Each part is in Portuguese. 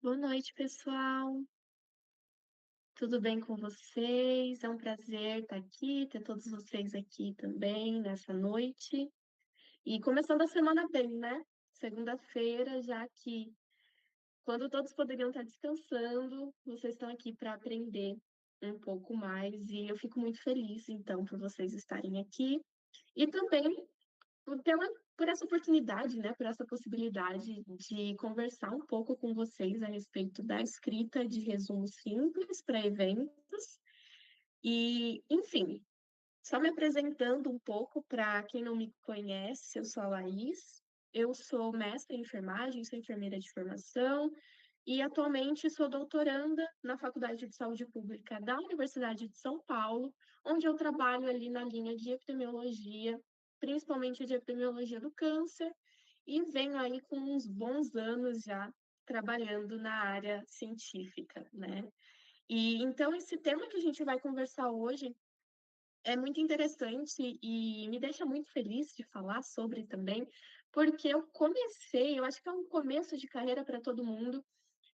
Boa noite, pessoal. Tudo bem com vocês? É um prazer estar aqui, ter todos vocês aqui também nessa noite. E começando a semana bem, né? Segunda-feira, já que quando todos poderiam estar descansando, vocês estão aqui para aprender um pouco mais. E eu fico muito feliz, então, por vocês estarem aqui. E também por essa oportunidade, né, por essa possibilidade de conversar um pouco com vocês a respeito da escrita de resumos simples para eventos. E, enfim, só me apresentando um pouco para quem não me conhece, eu sou a Laís, eu sou mestre em enfermagem, sou enfermeira de formação e atualmente sou doutoranda na Faculdade de Saúde Pública da Universidade de São Paulo, onde eu trabalho ali na linha de epidemiologia, principalmente de epidemiologia do câncer, e venho aí com uns bons anos já trabalhando na área científica, né? E então esse tema que a gente vai conversar hoje é muito interessante e me deixa muito feliz de falar sobre também, porque eu acho que é um começo de carreira para todo mundo,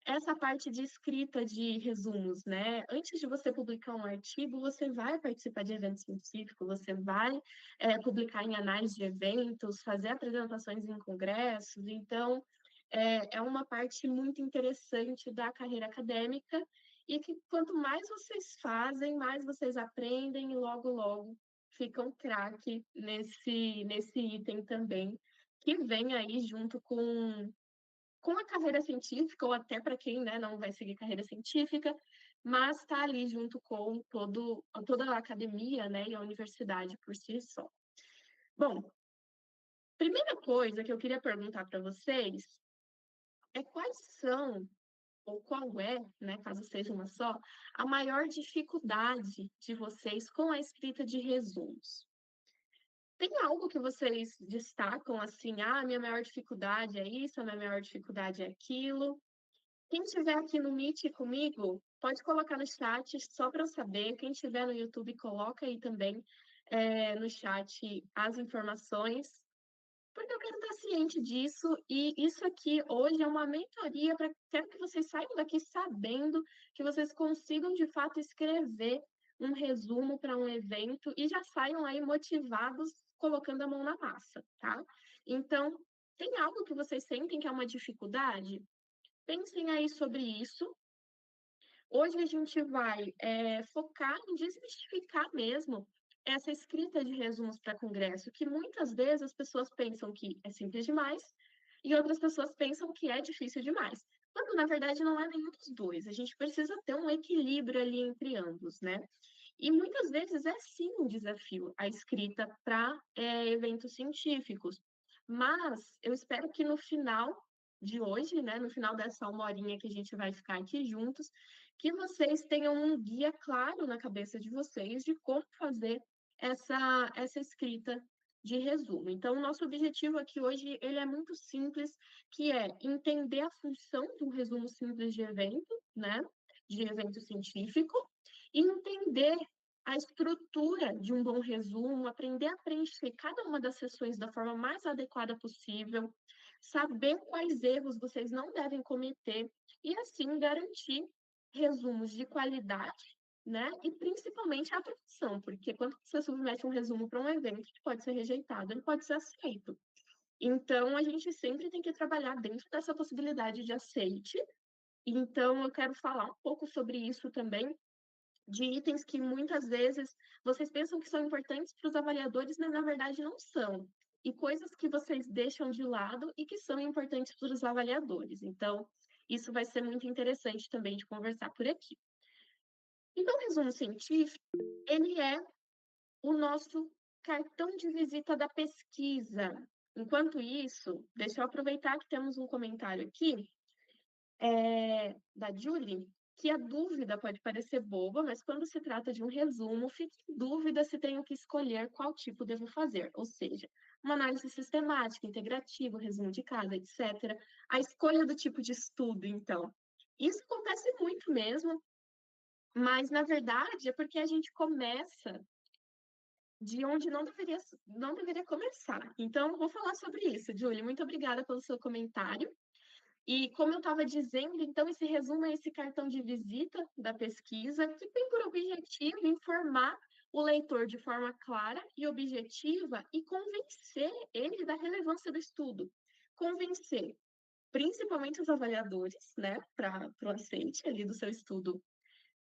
essa parte de escrita de resumos, né? Antes de você publicar um artigo, você vai participar de evento científico, você vai publicar em anais de eventos, fazer apresentações em congressos. Então, é uma parte muito interessante da carreira acadêmica e que quanto mais vocês fazem, mais vocês aprendem e logo, logo ficam craque nesse item também, que vem aí junto com a carreira científica, ou até para quem, né, não vai seguir carreira científica, mas está ali junto com toda a academia, né, e a universidade por si só. Bom, primeira coisa que eu queria perguntar para vocês é quais são, ou qual é, né, caso seja uma só, a maior dificuldade de vocês com a escrita de resumos? Tem algo que vocês destacam assim, ah, minha maior dificuldade é isso, a minha maior dificuldade é aquilo? Quem estiver aqui no Meet comigo, pode colocar no chat só para eu saber. Quem estiver no YouTube, coloca aí também no chat as informações, porque eu quero estar ciente disso. E isso aqui hoje é uma mentoria para quero que vocês saiam daqui sabendo que vocês consigam de fato escrever um resumo para um evento e já saiam aí motivados colocando a mão na massa, tá? Então, tem algo que vocês sentem que é uma dificuldade? Pensem aí sobre isso. Hoje a gente vai focar em desmistificar mesmo essa escrita de resumos para congresso, que muitas vezes as pessoas pensam que é simples demais e outras pessoas pensam que é difícil demais. Quando, na verdade, não é nenhum dos dois. A gente precisa ter um equilíbrio ali entre ambos, né? E muitas vezes é sim um desafio a escrita para eventos científicos. Mas eu espero que no final de hoje, né, no final dessa uma horinha que a gente vai ficar aqui juntos, que vocês tenham um guia claro na cabeça de vocês de como fazer essa escrita de resumo. Então, o nosso objetivo aqui hoje, ele é muito simples, que é entender a função de um resumo simples de evento, né, de evento científico, e entender a estrutura de um bom resumo, aprender a preencher cada uma das sessões da forma mais adequada possível, saber quais erros vocês não devem cometer e assim garantir resumos de qualidade, né? E principalmente a aprovação, porque quando você submete um resumo para um evento, ele pode ser rejeitado, ele pode ser aceito. Então, a gente sempre tem que trabalhar dentro dessa possibilidade de aceite. Então, eu quero falar um pouco sobre isso também, de itens que muitas vezes vocês pensam que são importantes para os avaliadores, mas na verdade não são. E coisas que vocês deixam de lado e que são importantes para os avaliadores. Então, isso vai ser muito interessante também de conversar por aqui. Então, o resumo científico, ele é o nosso cartão de visita da pesquisa. Enquanto isso, deixa eu aproveitar que temos um comentário aqui da Julie, que a dúvida pode parecer boba, mas quando se trata de um resumo, fique em dúvida se tenho que escolher qual tipo devo fazer, ou seja, uma análise sistemática, integrativa, resumo de cada, etc. A escolha do tipo de estudo, então. Isso acontece muito mesmo, mas na verdade é porque a gente começa de onde não deveria começar. Então, vou falar sobre isso, Julie. Muito obrigada pelo seu comentário. E como eu estava dizendo, então esse resumo é esse cartão de visita da pesquisa, que tem por objetivo informar o leitor de forma clara e objetiva e convencer ele da relevância do estudo. Convencer principalmente os avaliadores, né, para o aceite ali do seu estudo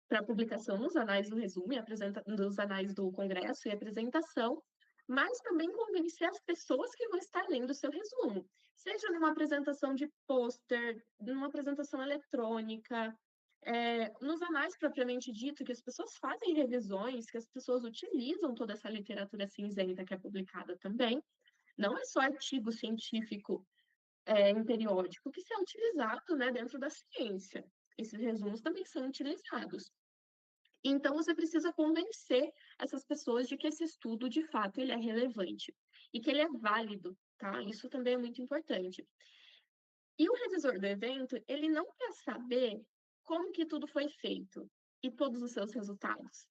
para publicação nos anais do resumo e nos anais do congresso e apresentação, mas também convencer as pessoas que vão estar lendo o seu resumo, seja numa apresentação de pôster, numa apresentação eletrônica, nos anais propriamente dito, que as pessoas fazem revisões, que as pessoas utilizam toda essa literatura cinzenta que é publicada também. Não é só artigo científico em periódico que é utilizado, né, dentro da ciência. Esses resumos também são utilizados. Então, você precisa convencer essas pessoas de que esse estudo, de fato, ele é relevante e que ele é válido, tá? Isso também é muito importante. E o revisor do evento, ele não quer saber como que tudo foi feito e todos os seus resultados.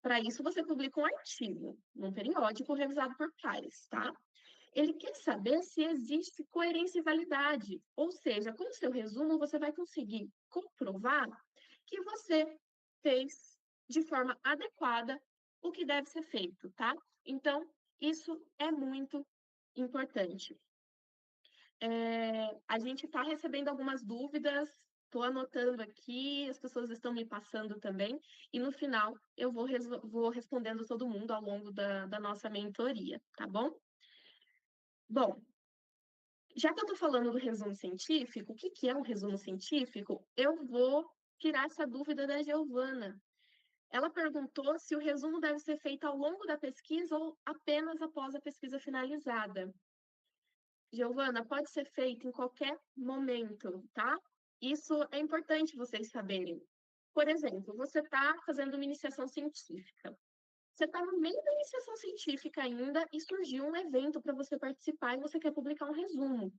Para isso, você publica um artigo num periódico revisado por pares, tá? Ele quer saber se existe coerência e validade, ou seja, com o seu resumo, você vai conseguir comprovar que você fez de forma adequada o que deve ser feito, tá? Então, isso é muito importante. A gente está recebendo algumas dúvidas, estou anotando aqui, as pessoas estão me passando também, e no final eu vou respondendo todo mundo ao longo da nossa mentoria, tá bom? Bom, já que eu estou falando do resumo científico, o que que é um resumo científico? Eu vou tirar essa dúvida da Giovana. Ela perguntou se o resumo deve ser feito ao longo da pesquisa ou apenas após a pesquisa finalizada. Giovana, pode ser feito em qualquer momento, tá? Isso é importante vocês saberem. Por exemplo, você está fazendo uma iniciação científica. Você está no meio da iniciação científica ainda e surgiu um evento para você participar e você quer publicar um resumo.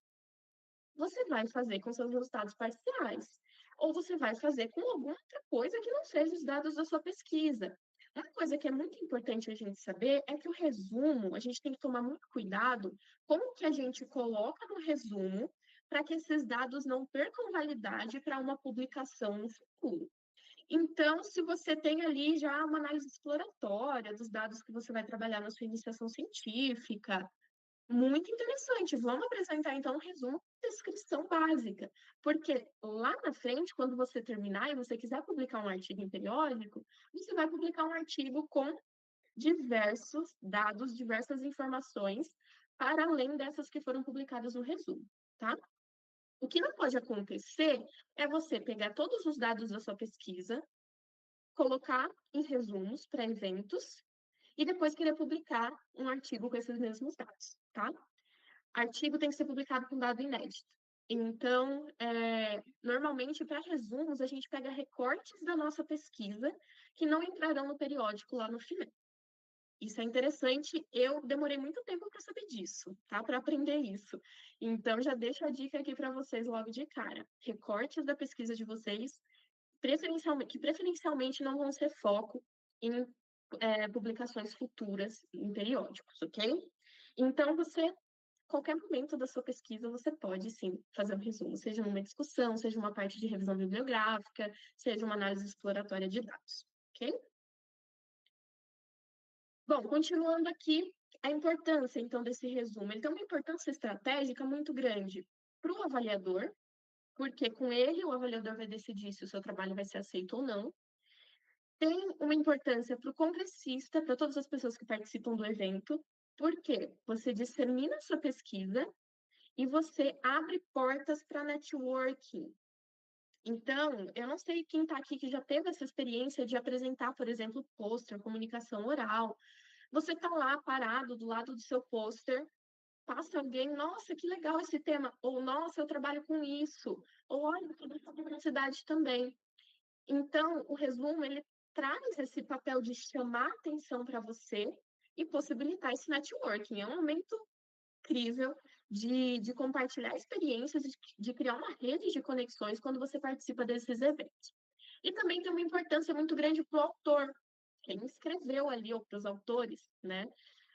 Você vai fazer com seus resultados parciais, ou você vai fazer com alguma outra coisa que não seja os dados da sua pesquisa. Uma coisa que é muito importante a gente saber é que o resumo, a gente tem que tomar muito cuidado como que a gente coloca no resumo para que esses dados não percam validade para uma publicação no futuro. Então, se você tem ali já uma análise exploratória dos dados que você vai trabalhar na sua iniciação científica, muito interessante. Vamos apresentar então um resumo, descrição básica, porque lá na frente, quando você terminar e você quiser publicar um artigo em periódico, você vai publicar um artigo com diversos dados, diversas informações, para além dessas que foram publicadas no resumo, tá? O que não pode acontecer é você pegar todos os dados da sua pesquisa, colocar em resumos para eventos e depois querer publicar um artigo com esses mesmos dados, tá? Artigo tem que ser publicado com dado inédito. Então, normalmente, para resumos, a gente pega recortes da nossa pesquisa que não entrarão no periódico lá no final. Isso é interessante, eu demorei muito tempo para saber disso, tá? Para aprender isso. Então, já deixo a dica aqui para vocês logo de cara. Recortes da pesquisa de vocês, que preferencialmente não vão ser foco em publicações futuras em periódicos, ok? Então, qualquer momento da sua pesquisa, você pode, sim, fazer um resumo, seja numa discussão, seja uma parte de revisão bibliográfica, seja uma análise exploratória de dados, ok? Bom, continuando aqui, a importância, então, desse resumo. Ele tem uma importância estratégica muito grande para o avaliador, porque com ele o avaliador vai decidir se o seu trabalho vai ser aceito ou não. Tem uma importância para o congressista, para todas as pessoas que participam do evento, porque você dissemina a sua pesquisa e você abre portas para networking. Então, eu não sei quem está aqui que já teve essa experiência de apresentar, por exemplo, pôster, comunicação oral. Você está lá parado do lado do seu pôster, passa alguém, nossa, que legal esse tema, ou nossa, eu trabalho com isso, ou olha, eu trabalho com publicidade também. Então, o resumo, ele traz esse papel de chamar atenção para você e possibilitar esse networking. É um momento incrível de compartilhar experiências, de criar uma rede de conexões quando você participa desses eventos. E também tem uma importância muito grande para o autor, quem escreveu ali, ou para os autores, né?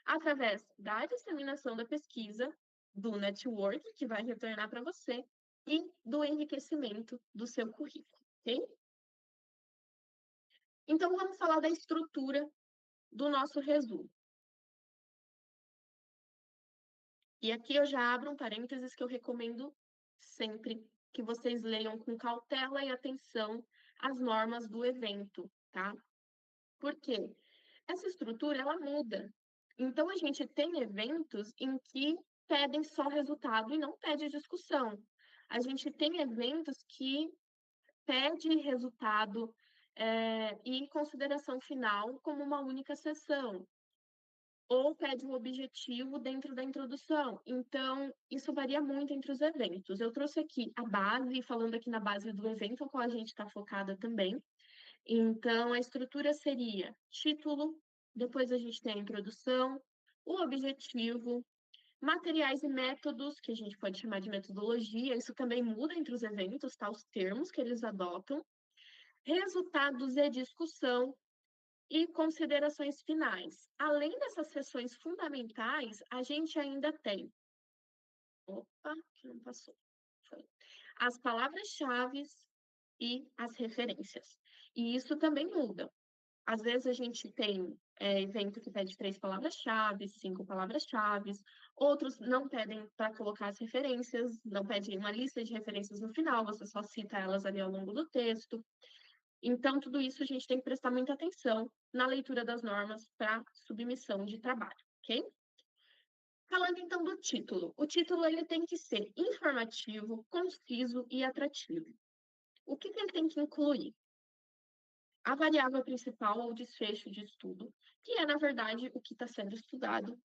Através da disseminação da pesquisa, do network, que vai retornar para você, e do enriquecimento do seu currículo, ok? Então, vamos falar da estrutura do nosso resumo. E aqui eu já abro um parênteses que eu recomendo sempre que vocês leiam com cautela e atenção as normas do evento, tá? Por quê? Essa estrutura, ela muda. Então, a gente tem eventos em que pedem só resultado e não pede discussão. A gente tem eventos que pede resultado, e consideração final como uma única sessão, ou pede um objetivo dentro da introdução. Então, isso varia muito entre os eventos. Eu trouxe aqui a base, falando aqui na base do evento ao qual a gente está focada também. Então, a estrutura seria título, depois a gente tem a introdução, o objetivo, materiais e métodos, que a gente pode chamar de metodologia, isso também muda entre os eventos, tá? Os termos que eles adotam, resultados e discussão, e considerações finais. Além dessas sessões fundamentais, a gente ainda tem. Opa, que não passou. Foi. As palavras-chave e as referências. E isso também muda. Às vezes a gente tem evento que pede 3 palavras-chave, 5 palavras-chave, outros não pedem para colocar as referências, não pedem uma lista de referências no final, você só cita elas ali ao longo do texto. Então, tudo isso a gente tem que prestar muita atenção na leitura das normas para submissão de trabalho, ok? Falando então do título. O título ele tem que ser informativo, conciso e atrativo. O que ele tem que incluir? A variável principal ou desfecho de estudo, que é, na verdade, o que está sendo estudado.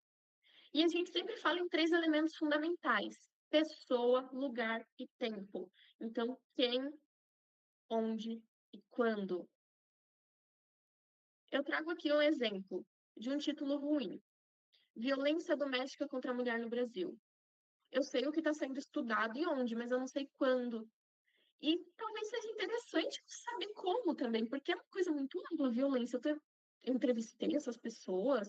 E a gente sempre fala em 3 elementos fundamentais: pessoa, lugar e tempo. Então, quem, onde e quando. Eu trago aqui um exemplo de um título ruim: Violência doméstica contra a mulher no Brasil. Eu sei o que está sendo estudado e onde, mas eu não sei quando. E talvez seja interessante saber como também, porque é uma coisa muito ampla, violência. Eu entrevistei essas pessoas,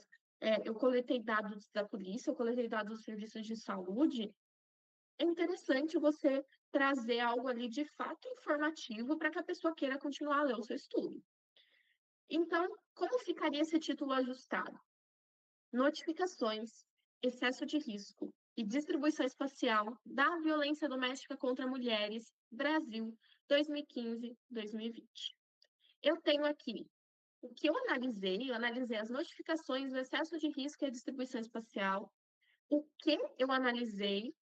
eu coletei dados da polícia, eu coletei dados dos serviços de saúde. É interessante você trazer algo ali de fato informativo para que a pessoa queira continuar a ler o seu estudo. Então, como ficaria esse título ajustado? Notificações, excesso de risco e distribuição espacial da violência doméstica contra mulheres, Brasil, 2015-2020. Eu tenho aqui o que eu analisei as notificações do excesso de risco e a distribuição espacial, o que eu analisei,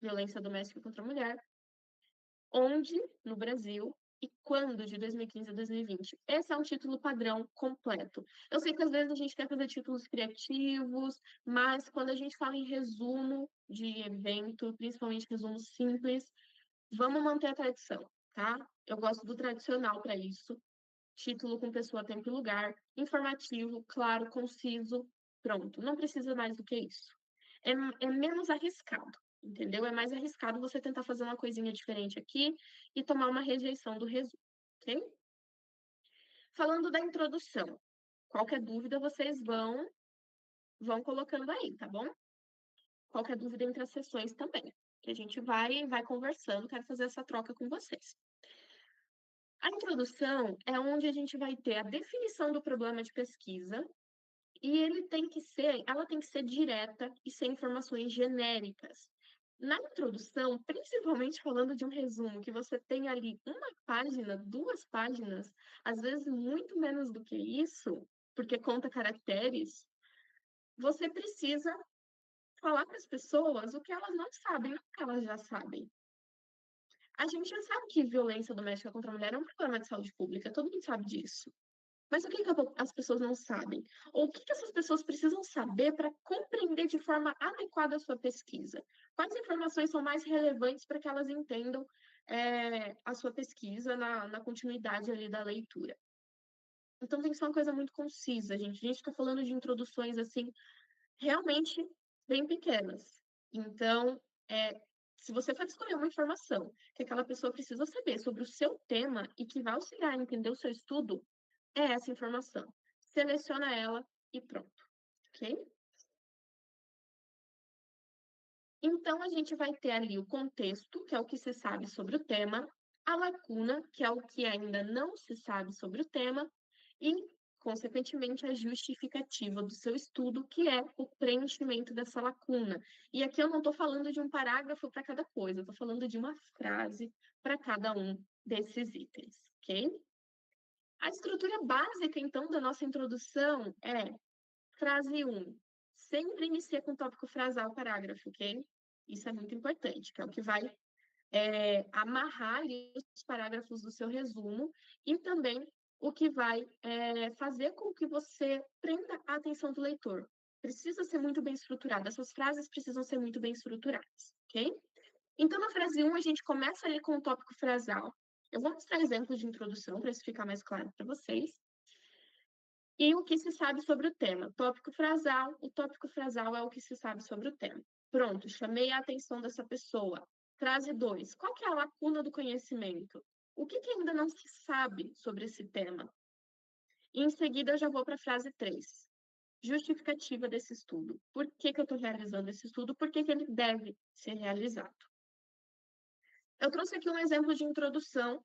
violência doméstica contra a mulher, onde no Brasil e quando, de 2015 a 2020. Esse é um título padrão completo. Eu sei que às vezes a gente quer fazer títulos criativos, mas quando a gente fala em resumo de evento, principalmente resumo simples, vamos manter a tradição, tá? Eu gosto do tradicional para isso. Título com pessoa, tempo e lugar, informativo, claro, conciso, pronto. Não precisa mais do que isso. É menos arriscado, entendeu? É mais arriscado você tentar fazer uma coisinha diferente aqui e tomar uma rejeição do resumo, ok? Falando da introdução, qualquer dúvida vocês vão colocando aí, tá bom? Qualquer dúvida entre as sessões também, que a gente vai conversando, quero fazer essa troca com vocês. A introdução é onde a gente vai ter a definição do problema de pesquisa e ela tem que ser direta e sem informações genéricas. Na introdução, principalmente falando de um resumo, que você tem ali uma página, 2 páginas, às vezes muito menos do que isso, porque conta caracteres, você precisa falar para as pessoas o que elas não sabem, não o que elas já sabem. A gente já sabe que violência doméstica contra a mulher é um problema de saúde pública, todo mundo sabe disso. Mas o que as pessoas não sabem? Ou o que essas pessoas precisam saber para compreender de forma adequada a sua pesquisa? Quais informações são mais relevantes para que elas entendam a sua pesquisa na continuidade ali da leitura? Então tem que ser uma coisa muito concisa, gente. A gente está falando de introduções assim realmente bem pequenas. Então, se você for escolher uma informação que aquela pessoa precisa saber sobre o seu tema e que vai auxiliar a entender o seu estudo, é essa informação. Seleciona ela e pronto, ok? Então, a gente vai ter ali o contexto, que é o que se sabe sobre o tema, a lacuna, que é o que ainda não se sabe sobre o tema, e, consequentemente, a justificativa do seu estudo, que é o preenchimento dessa lacuna. E aqui eu não estou falando de um parágrafo para cada coisa, eu estou falando de uma frase para cada um desses itens, ok? A estrutura básica, então, da nossa introdução é frase 1. Sempre inicia com tópico frasal o parágrafo, ok? Isso é muito importante, que é o que vai amarrar ali os parágrafos do seu resumo e também o que vai fazer com que você prenda a atenção do leitor. Precisa ser muito bem estruturado, essas frases precisam ser muito bem estruturadas, ok? Então, na frase 1, a gente começa ali com o tópico frasal. Eu vou mostrar exemplos de introdução para isso ficar mais claro para vocês. E o que se sabe sobre o tema? Tópico frasal. O tópico frasal é o que se sabe sobre o tema. Pronto, chamei a atenção dessa pessoa. Frase 2. Qual que é a lacuna do conhecimento? O que ainda não se sabe sobre esse tema? E em seguida, eu já vou para a frase 3. Justificativa desse estudo. Por que eu estou realizando esse estudo? Por que ele deve ser realizado? Eu trouxe aqui um exemplo de introdução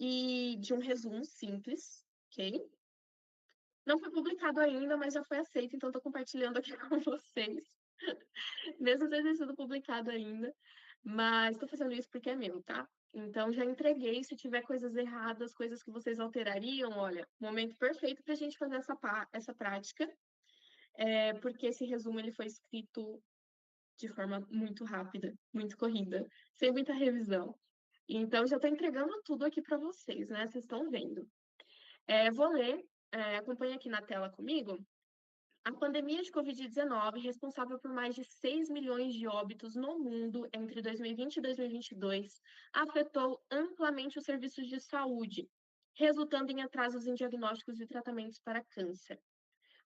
e de um resumo simples, ok? Não foi publicado ainda, mas já foi aceito, então estou compartilhando aqui com vocês, mesmo sem ter sido publicado ainda. Mas estou fazendo isso porque é meu, tá? Então já entreguei. Se tiver coisas erradas, coisas que vocês alterariam, olha, momento perfeito para a gente fazer essa prática, porque esse resumo ele foi escrito de forma muito rápida, muito corrida, sem muita revisão. Então já estou entregando tudo aqui para vocês, né? Vocês estão vendo. Vou ler, acompanha aqui na tela comigo. A pandemia de Covid-19, responsável por mais de 6 milhões de óbitos no mundo entre 2020 e 2022, afetou amplamente os serviços de saúde, resultando em atrasos em diagnósticos e tratamentos para câncer.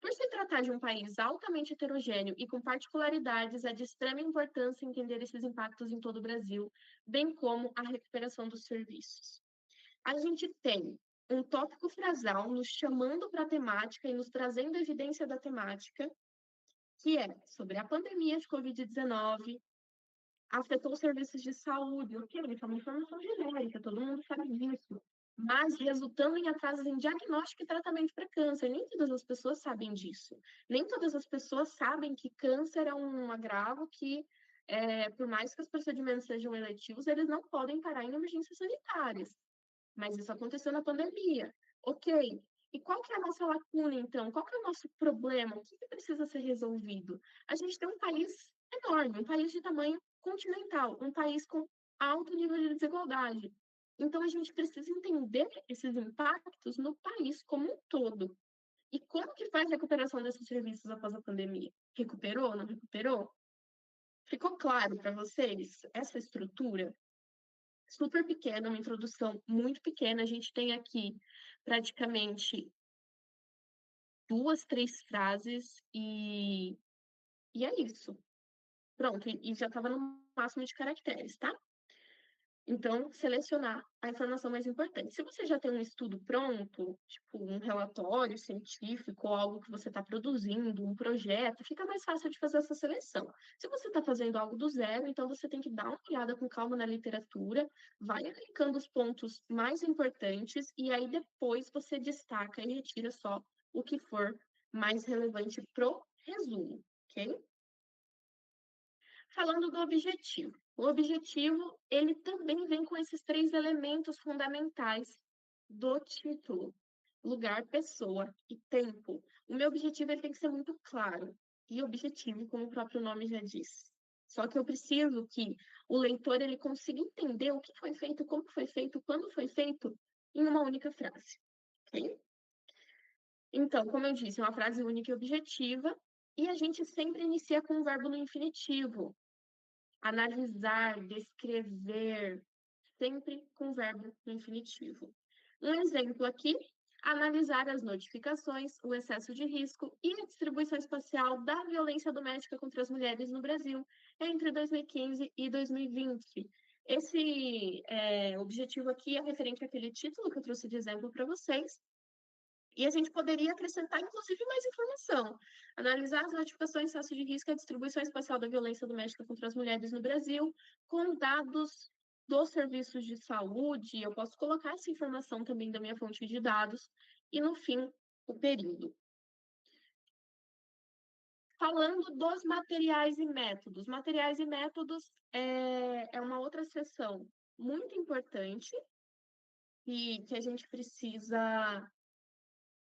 Por se tratar de um país altamente heterogêneo e com particularidades, é de extrema importância entender esses impactos em todo o Brasil, bem como a recuperação dos serviços. A gente tem um tópico frasal nos chamando para a temática e nos trazendo evidência da temática, que é sobre a pandemia de Covid-19, afetou os serviços de saúde, ok? Isso é uma informação genérica, todo mundo sabe disso, mas resultando em atrasos em diagnóstico e tratamento para câncer. Nem todas as pessoas sabem disso. Nem todas as pessoas sabem que câncer é um agravo que, por mais que os procedimentos sejam eletivos, eles não podem parar em emergências sanitárias. Mas isso aconteceu na pandemia. Ok. E qual que é a nossa lacuna, então? Qual que é o nosso problema? O que precisa ser resolvido? A gente tem um país enorme, um país de tamanho continental, um país com alto nível de desigualdade. Então, a gente precisa entender esses impactos no país como um todo. E como que faz a recuperação desses serviços após a pandemia? Recuperou? Não recuperou? Ficou claro para vocês essa estrutura? Super pequena, uma introdução muito pequena. A gente tem aqui praticamente 2, 3 frases e é isso. Pronto, e já estava no máximo de caracteres, tá? Então, selecionar a informação mais importante. Se você já tem um estudo pronto, tipo um relatório científico ou algo que você está produzindo, um projeto, fica mais fácil de fazer essa seleção. Se você está fazendo algo do zero, então você tem que dar uma olhada com calma na literatura, vai aplicando os pontos mais importantes e aí depois você destaca e retira só o que for mais relevante pro resumo, ok? Falando do objetivo. O objetivo, ele também vem com esses 3 elementos fundamentais do título: lugar, pessoa e tempo. O meu objetivo ele tem que ser muito claro e objetivo, como o próprio nome já diz. Só que eu preciso que o leitor ele consiga entender o que foi feito, como foi feito, quando foi feito, em uma única frase. Ok? Então, como eu disse, é uma frase única e objetiva, e a gente sempre inicia com o verbo no infinitivo. Analisar, descrever, sempre com verbo no infinitivo. Um exemplo aqui: analisar as notificações, o excesso de risco e a distribuição espacial da violência doméstica contra as mulheres no Brasil entre 2015 e 2020. Esse objetivo aqui é referente àquele título que eu trouxe de exemplo para vocês, E a gente poderia acrescentar, inclusive, mais informação. Analisar as notificações de taxa de risco e a distribuição espacial da violência doméstica contra as mulheres no Brasil, com dados dos serviços de saúde. Eu posso colocar essa informação também da minha fonte de dados. E, no fim, o período. Falando dos materiais e métodos. Materiais e métodos é uma outra seção muito importante e que a gente precisa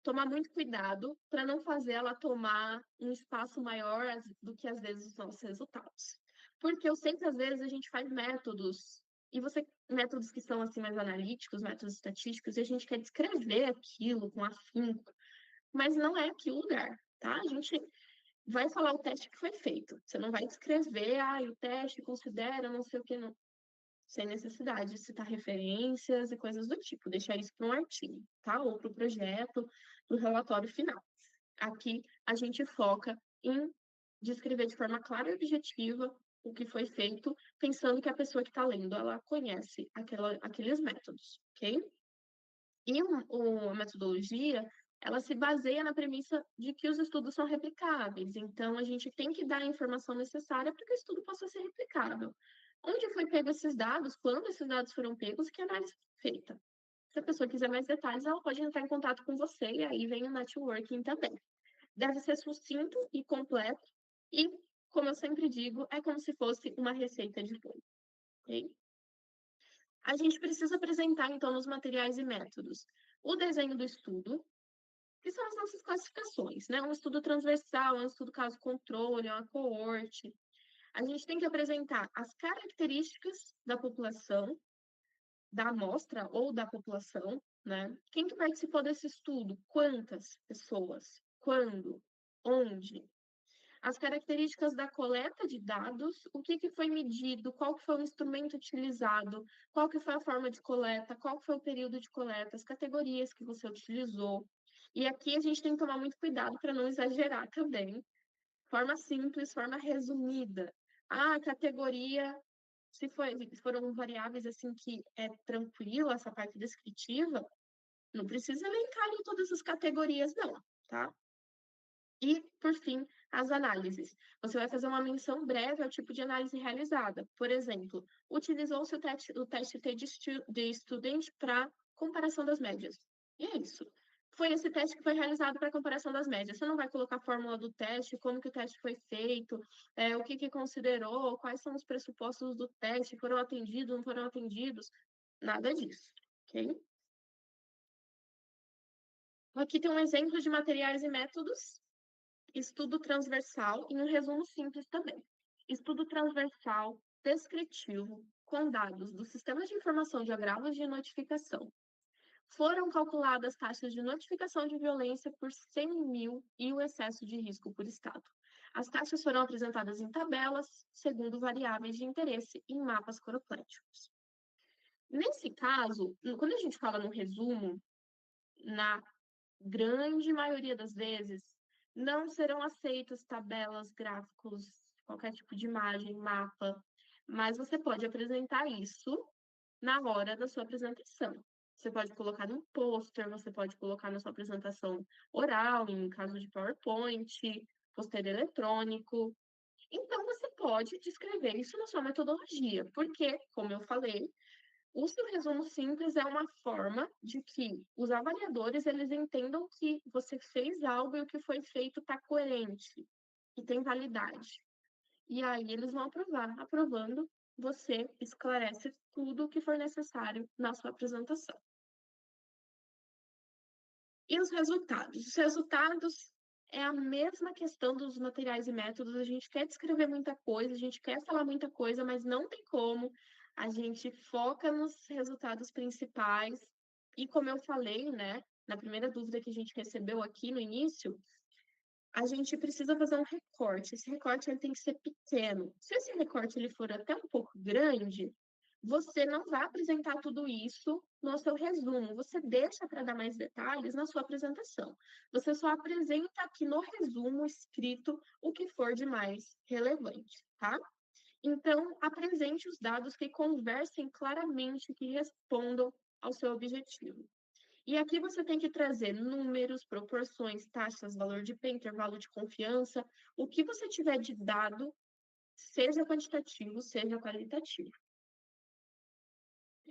tomar muito cuidado para não fazer ela tomar um espaço maior do que, às vezes, os nossos resultados. Porque eu sei que, às vezes, a gente faz métodos, métodos que são, assim, mais analíticos, métodos estatísticos, e a gente quer descrever aquilo com afinco, mas não é aqui o lugar, tá? A gente vai falar o teste que foi feito. Você não vai descrever, o teste considera não sei o que, não. Sem necessidade de citar referências e coisas do tipo. Deixar isso para um artigo, tá? Ou para o projeto, do relatório final. Aqui a gente foca em descrever de forma clara e objetiva o que foi feito, pensando que a pessoa que está lendo, ela conhece aqueles métodos, ok? E a metodologia, ela se baseia na premissa de que os estudos são replicáveis. Então, a gente tem que dar a informação necessária para que o estudo possa ser replicável. Onde foi pego esses dados, quando esses dados foram pegos e que análise foi feita. Se a pessoa quiser mais detalhes, ela pode entrar em contato com você e aí vem o networking também. Deve ser sucinto e completo e, como eu sempre digo, é como se fosse uma receita de bolo. Okay? A gente precisa apresentar, então, nos materiais e métodos, o desenho do estudo, que são as nossas classificações, né? Um estudo transversal, um estudo caso-controle, uma coorte. A gente tem que apresentar as características da população, da amostra ou da população, né? Quem que participou desse estudo? Quantas pessoas? Quando? Onde? As características da coleta de dados, o que foi medido, qual que foi o instrumento utilizado, qual que foi a forma de coleta, qual que foi o período de coleta, as categorias que você utilizou. E aqui a gente tem que tomar muito cuidado para não exagerar também. Forma simples, forma resumida. A categoria, se foram variáveis assim que é tranquila essa parte descritiva, não precisa elencar ali todas as categorias, não, tá? E, por fim, as análises. Você vai fazer uma menção breve ao tipo de análise realizada. Por exemplo, utilizou-se o teste de student para comparação das médias. E é isso. Foi esse teste que foi realizado para comparação das médias. Você não vai colocar a fórmula do teste, como que o teste foi feito, o que considerou, quais são os pressupostos do teste, foram atendidos, não foram atendidos, nada disso, ok? Aqui tem um exemplo de materiais e métodos. Estudo transversal e um resumo simples também. Estudo transversal descritivo com dados do Sistema de Informação de Agravos de Notificação. Foram calculadas taxas de notificação de violência por 100 mil e o excesso de risco por estado. As taxas foram apresentadas em tabelas, segundo variáveis de interesse em mapas coropléticos. Nesse caso, quando a gente fala no resumo, na grande maioria das vezes, não serão aceitas tabelas, gráficos, qualquer tipo de imagem, mapa, mas você pode apresentar isso na hora da sua apresentação. Você pode colocar num pôster, você pode colocar na sua apresentação oral, em caso de PowerPoint, pôster eletrônico. Então, você pode descrever isso na sua metodologia, porque, como eu falei, o seu resumo simples é uma forma de que os avaliadores eles entendam que você fez algo e o que foi feito está coerente e tem validade. E aí eles vão aprovar. Aprovando, você esclarece tudo o que for necessário na sua apresentação. E os resultados? Os resultados é a mesma questão dos materiais e métodos. A gente quer descrever muita coisa, a gente quer falar muita coisa, mas não tem como. A gente foca nos resultados principais. E como eu falei, né, na primeira dúvida que a gente recebeu aqui no início, a gente precisa fazer um recorte. Esse recorte ele tem que ser pequeno. Se esse recorte ele for até um pouco grande, você não vai apresentar tudo isso no seu resumo. Você deixa para dar mais detalhes na sua apresentação. Você só apresenta aqui no resumo escrito o que for de mais relevante, tá? Então, apresente os dados que conversem claramente, que respondam ao seu objetivo. E aqui você tem que trazer números, proporções, taxas, valor de P, intervalo de confiança, o que você tiver de dado, seja quantitativo, seja qualitativo.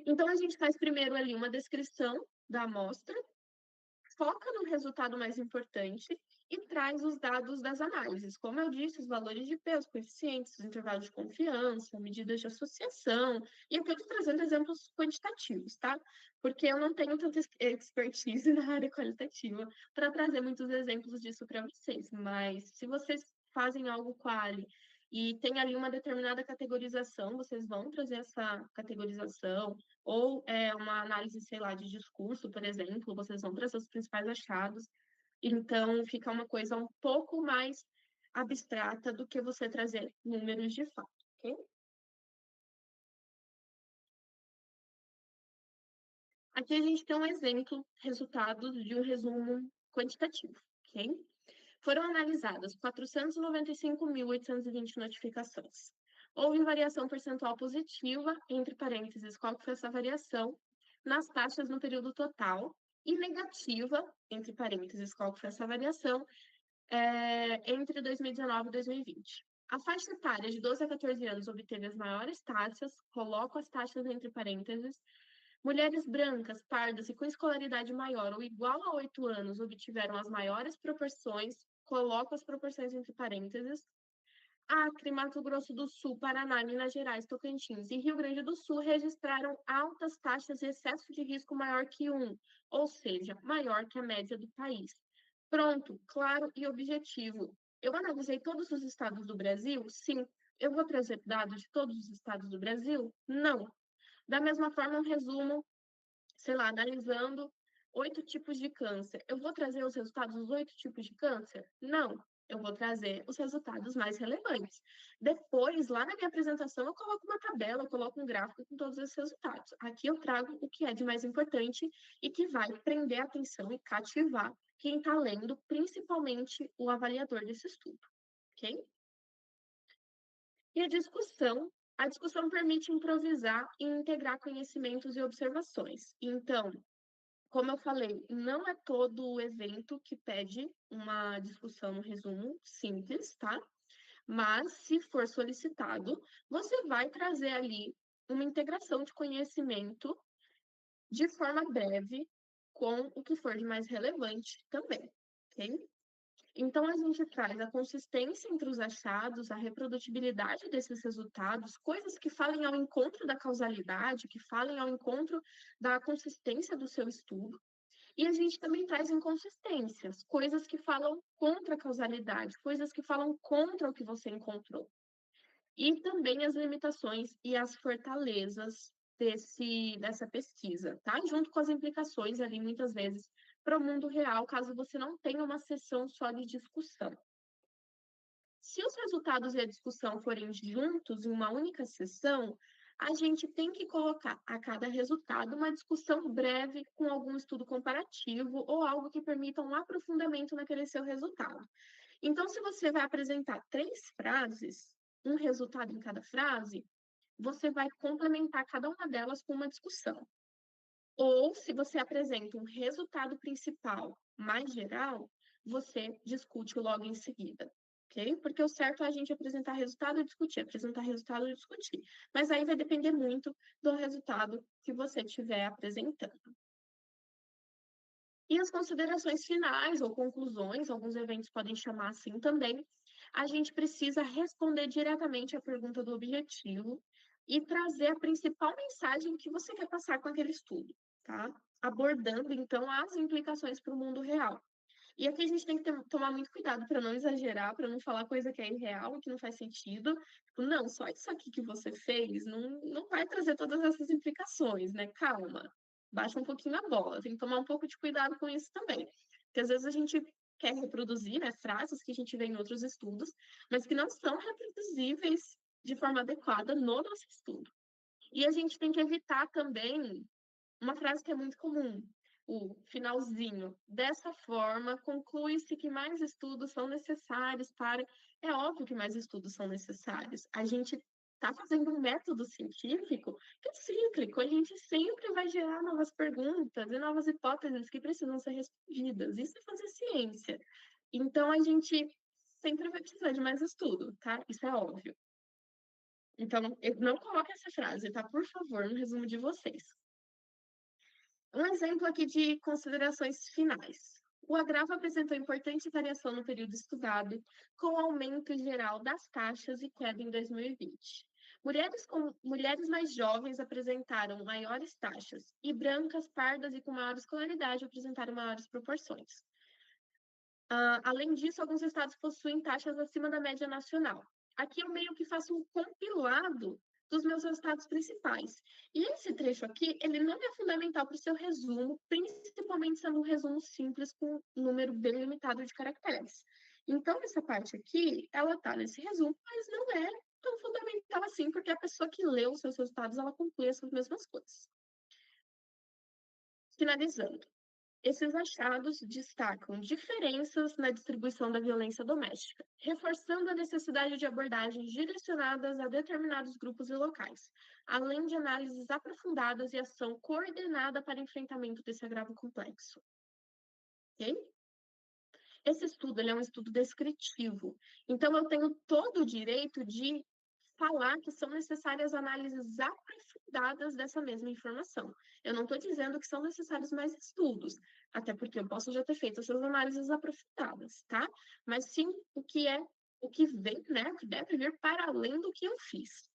Então, a gente faz primeiro ali uma descrição da amostra, foca no resultado mais importante e traz os dados das análises. Como eu disse, os valores de P, os coeficientes, os intervalos de confiança, medidas de associação, e aqui eu estou trazendo exemplos quantitativos, tá? Porque eu não tenho tanta expertise na área qualitativa para trazer muitos exemplos disso para vocês, mas se vocês fazem algo quali e tem ali uma determinada categorização, vocês vão trazer essa categorização, ou uma análise, sei lá, de discurso, por exemplo, vocês vão trazer os principais achados, então fica uma coisa um pouco mais abstrata do que você trazer números de fato, ok? Aqui a gente tem um exemplo, resultado de um resumo quantitativo, ok? Foram analisadas 495.820 notificações. Houve variação percentual positiva, entre parênteses, qual que foi essa variação, nas taxas no período total, e negativa, entre parênteses, qual que foi essa variação, entre 2019 e 2020. A faixa etária de 12 a 14 anos obteve as maiores taxas, coloco as taxas entre parênteses. Mulheres brancas, pardas e com escolaridade maior ou igual a 8 anos obtiveram as maiores proporções, coloco as proporções entre parênteses. Acre, Mato Grosso do Sul, Paraná, Minas Gerais, Tocantins e Rio Grande do Sul registraram altas taxas de excesso de risco maior que 1, ou seja, maior que a média do país. Pronto, claro e objetivo. Eu analisei todos os estados do Brasil? Sim. Eu vou trazer dados de todos os estados do Brasil? Não. Da mesma forma, um resumo, sei lá, analisando 8 tipos de câncer. Eu vou trazer os resultados dos 8 tipos de câncer? Não. Eu vou trazer os resultados mais relevantes. Depois, lá na minha apresentação, eu coloco uma tabela, eu coloco um gráfico com todos esses resultados. Aqui eu trago o que é de mais importante e que vai prender a atenção e cativar quem está lendo, principalmente o avaliador desse estudo, ok? E a discussão permite improvisar e integrar conhecimentos e observações. Então, como eu falei, não é todo o evento que pede uma discussão no resumo simples, tá? Mas, se for solicitado, você vai trazer ali uma integração de conhecimento de forma breve com o que for de mais relevante também, ok? Então, a gente traz a consistência entre os achados, a reprodutibilidade desses resultados, coisas que falem ao encontro da causalidade, que falem ao encontro da consistência do seu estudo. E a gente também traz inconsistências, coisas que falam contra a causalidade, coisas que falam contra o que você encontrou. E também as limitações e as fortalezas dessa pesquisa, tá? Junto com as implicações ali, muitas vezes, para o mundo real, caso você não tenha uma sessão só de discussão. Se os resultados e a discussão forem juntos em uma única sessão, a gente tem que colocar a cada resultado uma discussão breve com algum estudo comparativo ou algo que permita um aprofundamento naquele seu resultado. Então, se você vai apresentar 3 frases, um resultado em cada frase, você vai complementar cada uma delas com uma discussão. Ou, se você apresenta um resultado principal mais geral, você discute logo em seguida, ok? Porque o certo é a gente apresentar resultado e discutir, apresentar resultado e discutir. Mas aí vai depender muito do resultado que você estiver apresentando. E as considerações finais ou conclusões, alguns eventos podem chamar assim também, a gente precisa responder diretamente à pergunta do objetivo e trazer a principal mensagem que você quer passar com aquele estudo, tá? Abordando, então, as implicações para o mundo real. E aqui a gente tem que tomar muito cuidado para não exagerar, para não falar coisa que é irreal, que não faz sentido. Tipo, não, só isso aqui que você fez não vai trazer todas essas implicações, né? Calma, baixa um pouquinho a bola. Tem que tomar um pouco de cuidado com isso também. Porque às vezes a gente quer reproduzir, né, frases que a gente vê em outros estudos, mas que não são reproduzíveis de forma adequada no nosso estudo. E a gente tem que evitar também uma frase que é muito comum, o finalzinho. Dessa forma, conclui-se que mais estudos são necessários para. É óbvio que mais estudos são necessários. A gente está fazendo um método científico que é cíclico, a gente sempre vai gerar novas perguntas e novas hipóteses que precisam ser respondidas. Isso é fazer ciência. Então, a gente sempre vai precisar de mais estudo, tá? Isso é óbvio. Então, não coloque essa frase, tá? Por favor, no resumo de vocês. Um exemplo aqui de considerações finais. O agravo apresentou importante variação no período estudado, com aumento geral das taxas e queda em 2020. Mulheres mais jovens apresentaram maiores taxas, e brancas, pardas e com maior escolaridade apresentaram maiores proporções. Além disso, alguns estados possuem taxas acima da média nacional. Aqui eu meio que faço um compilado dos meus resultados principais. E esse trecho aqui, ele não é fundamental para o seu resumo, principalmente sendo um resumo simples com um número bem limitado de caracteres. Então, essa parte aqui, ela está nesse resumo, mas não é tão fundamental assim, porque a pessoa que leu os seus resultados, ela conclui essas mesmas coisas. Finalizando. Esses achados destacam diferenças na distribuição da violência doméstica, reforçando a necessidade de abordagens direcionadas a determinados grupos e locais, além de análises aprofundadas e ação coordenada para enfrentamento desse agravo complexo. Ok? Esse estudo ele é um estudo descritivo, então eu tenho todo o direito de falar que são necessárias análises aprofundadas dessa mesma informação. Eu não estou dizendo que são necessários mais estudos, até porque eu posso já ter feito essas análises aprofundadas, tá? Mas sim o que vem, né? O que deve vir para além do que eu fiz.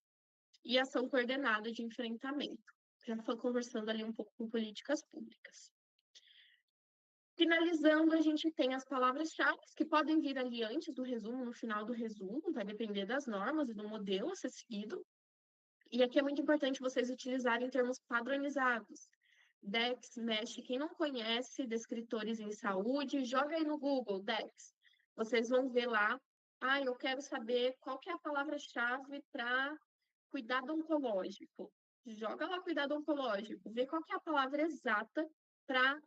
E ação coordenada de enfrentamento. Já foi conversando ali um pouco com políticas públicas. Finalizando, a gente tem as palavras-chave que podem vir ali antes do resumo, no final do resumo, vai depender das normas e do modelo a ser seguido. E aqui é muito importante vocês utilizarem termos padronizados. DEX, MESH, quem não conhece descritores em saúde, joga aí no Google, DEX. Vocês vão ver lá, eu quero saber qual que é a palavra-chave para cuidado oncológico. Joga lá cuidado oncológico, vê qual que é a palavra exata para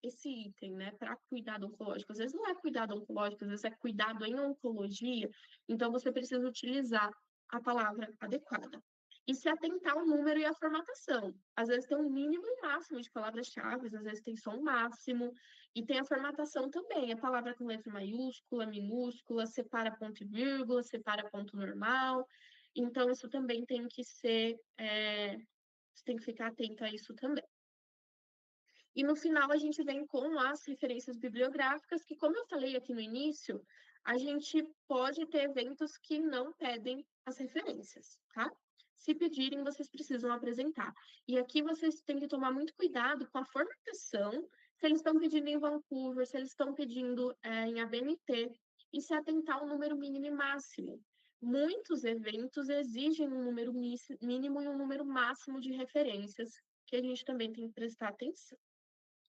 esse item, né? Para cuidado oncológico. Às vezes não é cuidado oncológico, às vezes é cuidado em oncologia. Então, você precisa utilizar a palavra adequada. E se atentar ao número e à formatação. Às vezes tem um mínimo e máximo de palavras-chave, às vezes tem só um máximo. E tem a formatação também. A palavra com letra maiúscula, minúscula, separa ponto e vírgula, separa ponto normal. Então, isso também tem que ser... você tem que ficar atento a isso também. E no final a gente vem com as referências bibliográficas, que como eu falei aqui no início, a gente pode ter eventos que não pedem as referências, tá? Se pedirem, vocês precisam apresentar. E aqui vocês têm que tomar muito cuidado com a formatação, se eles estão pedindo em Vancouver, se eles estão pedindo em ABNT, e se atentar ao número mínimo e máximo. Muitos eventos exigem um número mínimo e um número máximo de referências, que a gente também tem que prestar atenção.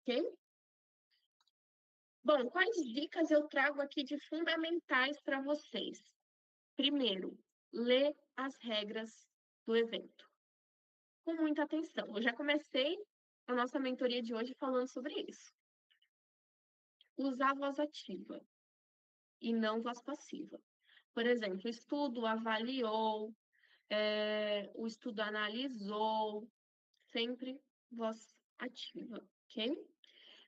Ok? Bom, quais dicas eu trago aqui de fundamentais para vocês? Primeiro, ler as regras do evento. Com muita atenção. Eu já comecei a nossa mentoria de hoje falando sobre isso. Usar voz ativa e não voz passiva. Por exemplo, o estudo avaliou, o estudo analisou, sempre voz ativa, ok?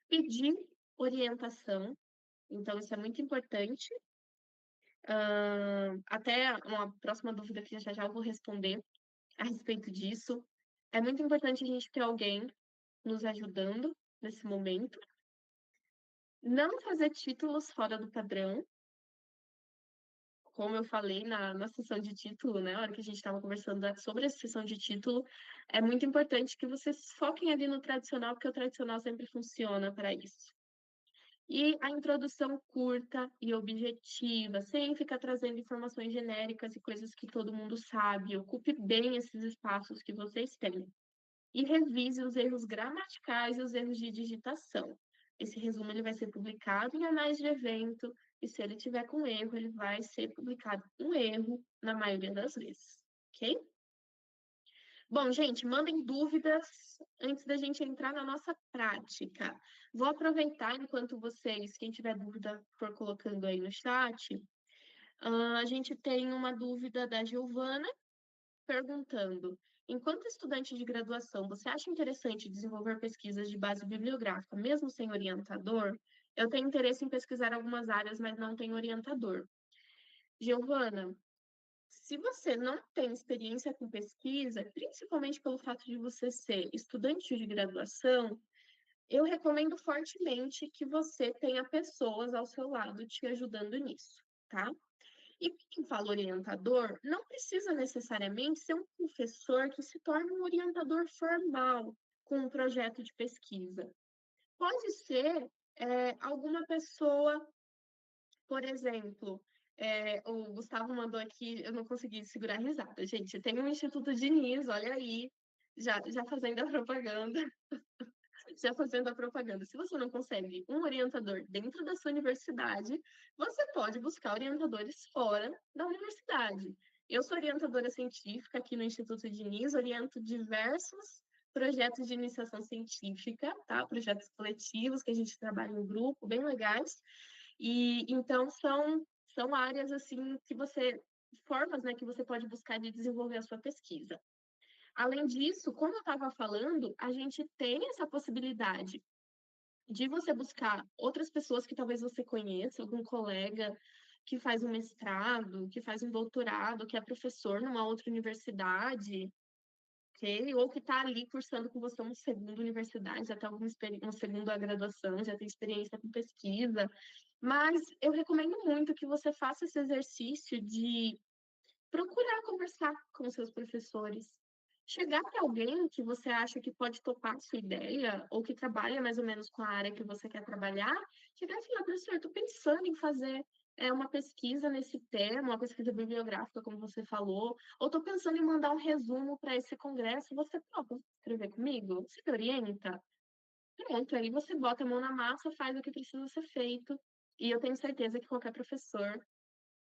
Pedir orientação. Então, isso é muito importante. Até uma próxima dúvida que já já eu vou responder a respeito disso. É muito importante a gente ter alguém nos ajudando nesse momento. Não fazer títulos fora do padrão. Como eu falei na sessão de título, né? Na hora que a gente estava conversando sobre essa sessão de título, é muito importante que vocês foquem ali no tradicional, porque o tradicional sempre funciona para isso. E a introdução curta e objetiva, sem ficar trazendo informações genéricas e coisas que todo mundo sabe. Ocupe bem esses espaços que vocês têm. E revise os erros gramaticais e os erros de digitação. Esse resumo ele vai ser publicado em anais de evento, e se ele tiver com erro, ele vai ser publicado com erro na maioria das vezes. Ok? Bom, gente, mandem dúvidas antes da gente entrar na nossa prática. Vou aproveitar enquanto vocês, quem tiver dúvida, for colocando aí no chat. A gente tem uma dúvida da Giovana perguntando: enquanto estudante de graduação, você acha interessante desenvolver pesquisas de base bibliográfica, mesmo sem orientador? Eu tenho interesse em pesquisar algumas áreas, mas não tenho orientador. Giovana, se você não tem experiência com pesquisa, principalmente pelo fato de você ser estudante de graduação, eu recomendo fortemente que você tenha pessoas ao seu lado te ajudando nisso, tá? E quem fala orientador não precisa necessariamente ser um professor que se torne um orientador formal com um projeto de pesquisa. Pode ser alguma pessoa, por exemplo, o Gustavo mandou aqui, eu não consegui segurar a risada. Gente, tem um Instituto Diniz, olha aí, já fazendo a propaganda. Já fazendo a propaganda. Se você não consegue um orientador dentro da sua universidade, você pode buscar orientadores fora da universidade. Eu sou orientadora científica aqui no Instituto Diniz, oriento diversos projetos de iniciação científica, tá? Projetos coletivos que a gente trabalha em grupo, bem legais. E então são áreas assim que você formas, né, que você pode buscar de desenvolver a sua pesquisa. Além disso, como eu estava falando, a gente tem essa possibilidade de você buscar outras pessoas que talvez você conheça, algum colega que faz um mestrado, que faz um doutorado, que é professor numa outra universidade, ok? Ou que está ali cursando com você uma segunda universidade, já tem uma segunda graduação, já tem experiência com pesquisa. Mas eu recomendo muito que você faça esse exercício de procurar conversar com seus professores. Chegar para alguém que você acha que pode topar a sua ideia, ou que trabalha mais ou menos com a área que você quer trabalhar, chegar e falar, professor, estou pensando em fazer uma pesquisa nesse tema, uma pesquisa bibliográfica, como você falou, ou estou pensando em mandar um resumo para esse congresso, você topa escrever comigo? Você me orienta? Pronto, aí você bota a mão na massa, faz o que precisa ser feito, e eu tenho certeza que qualquer professor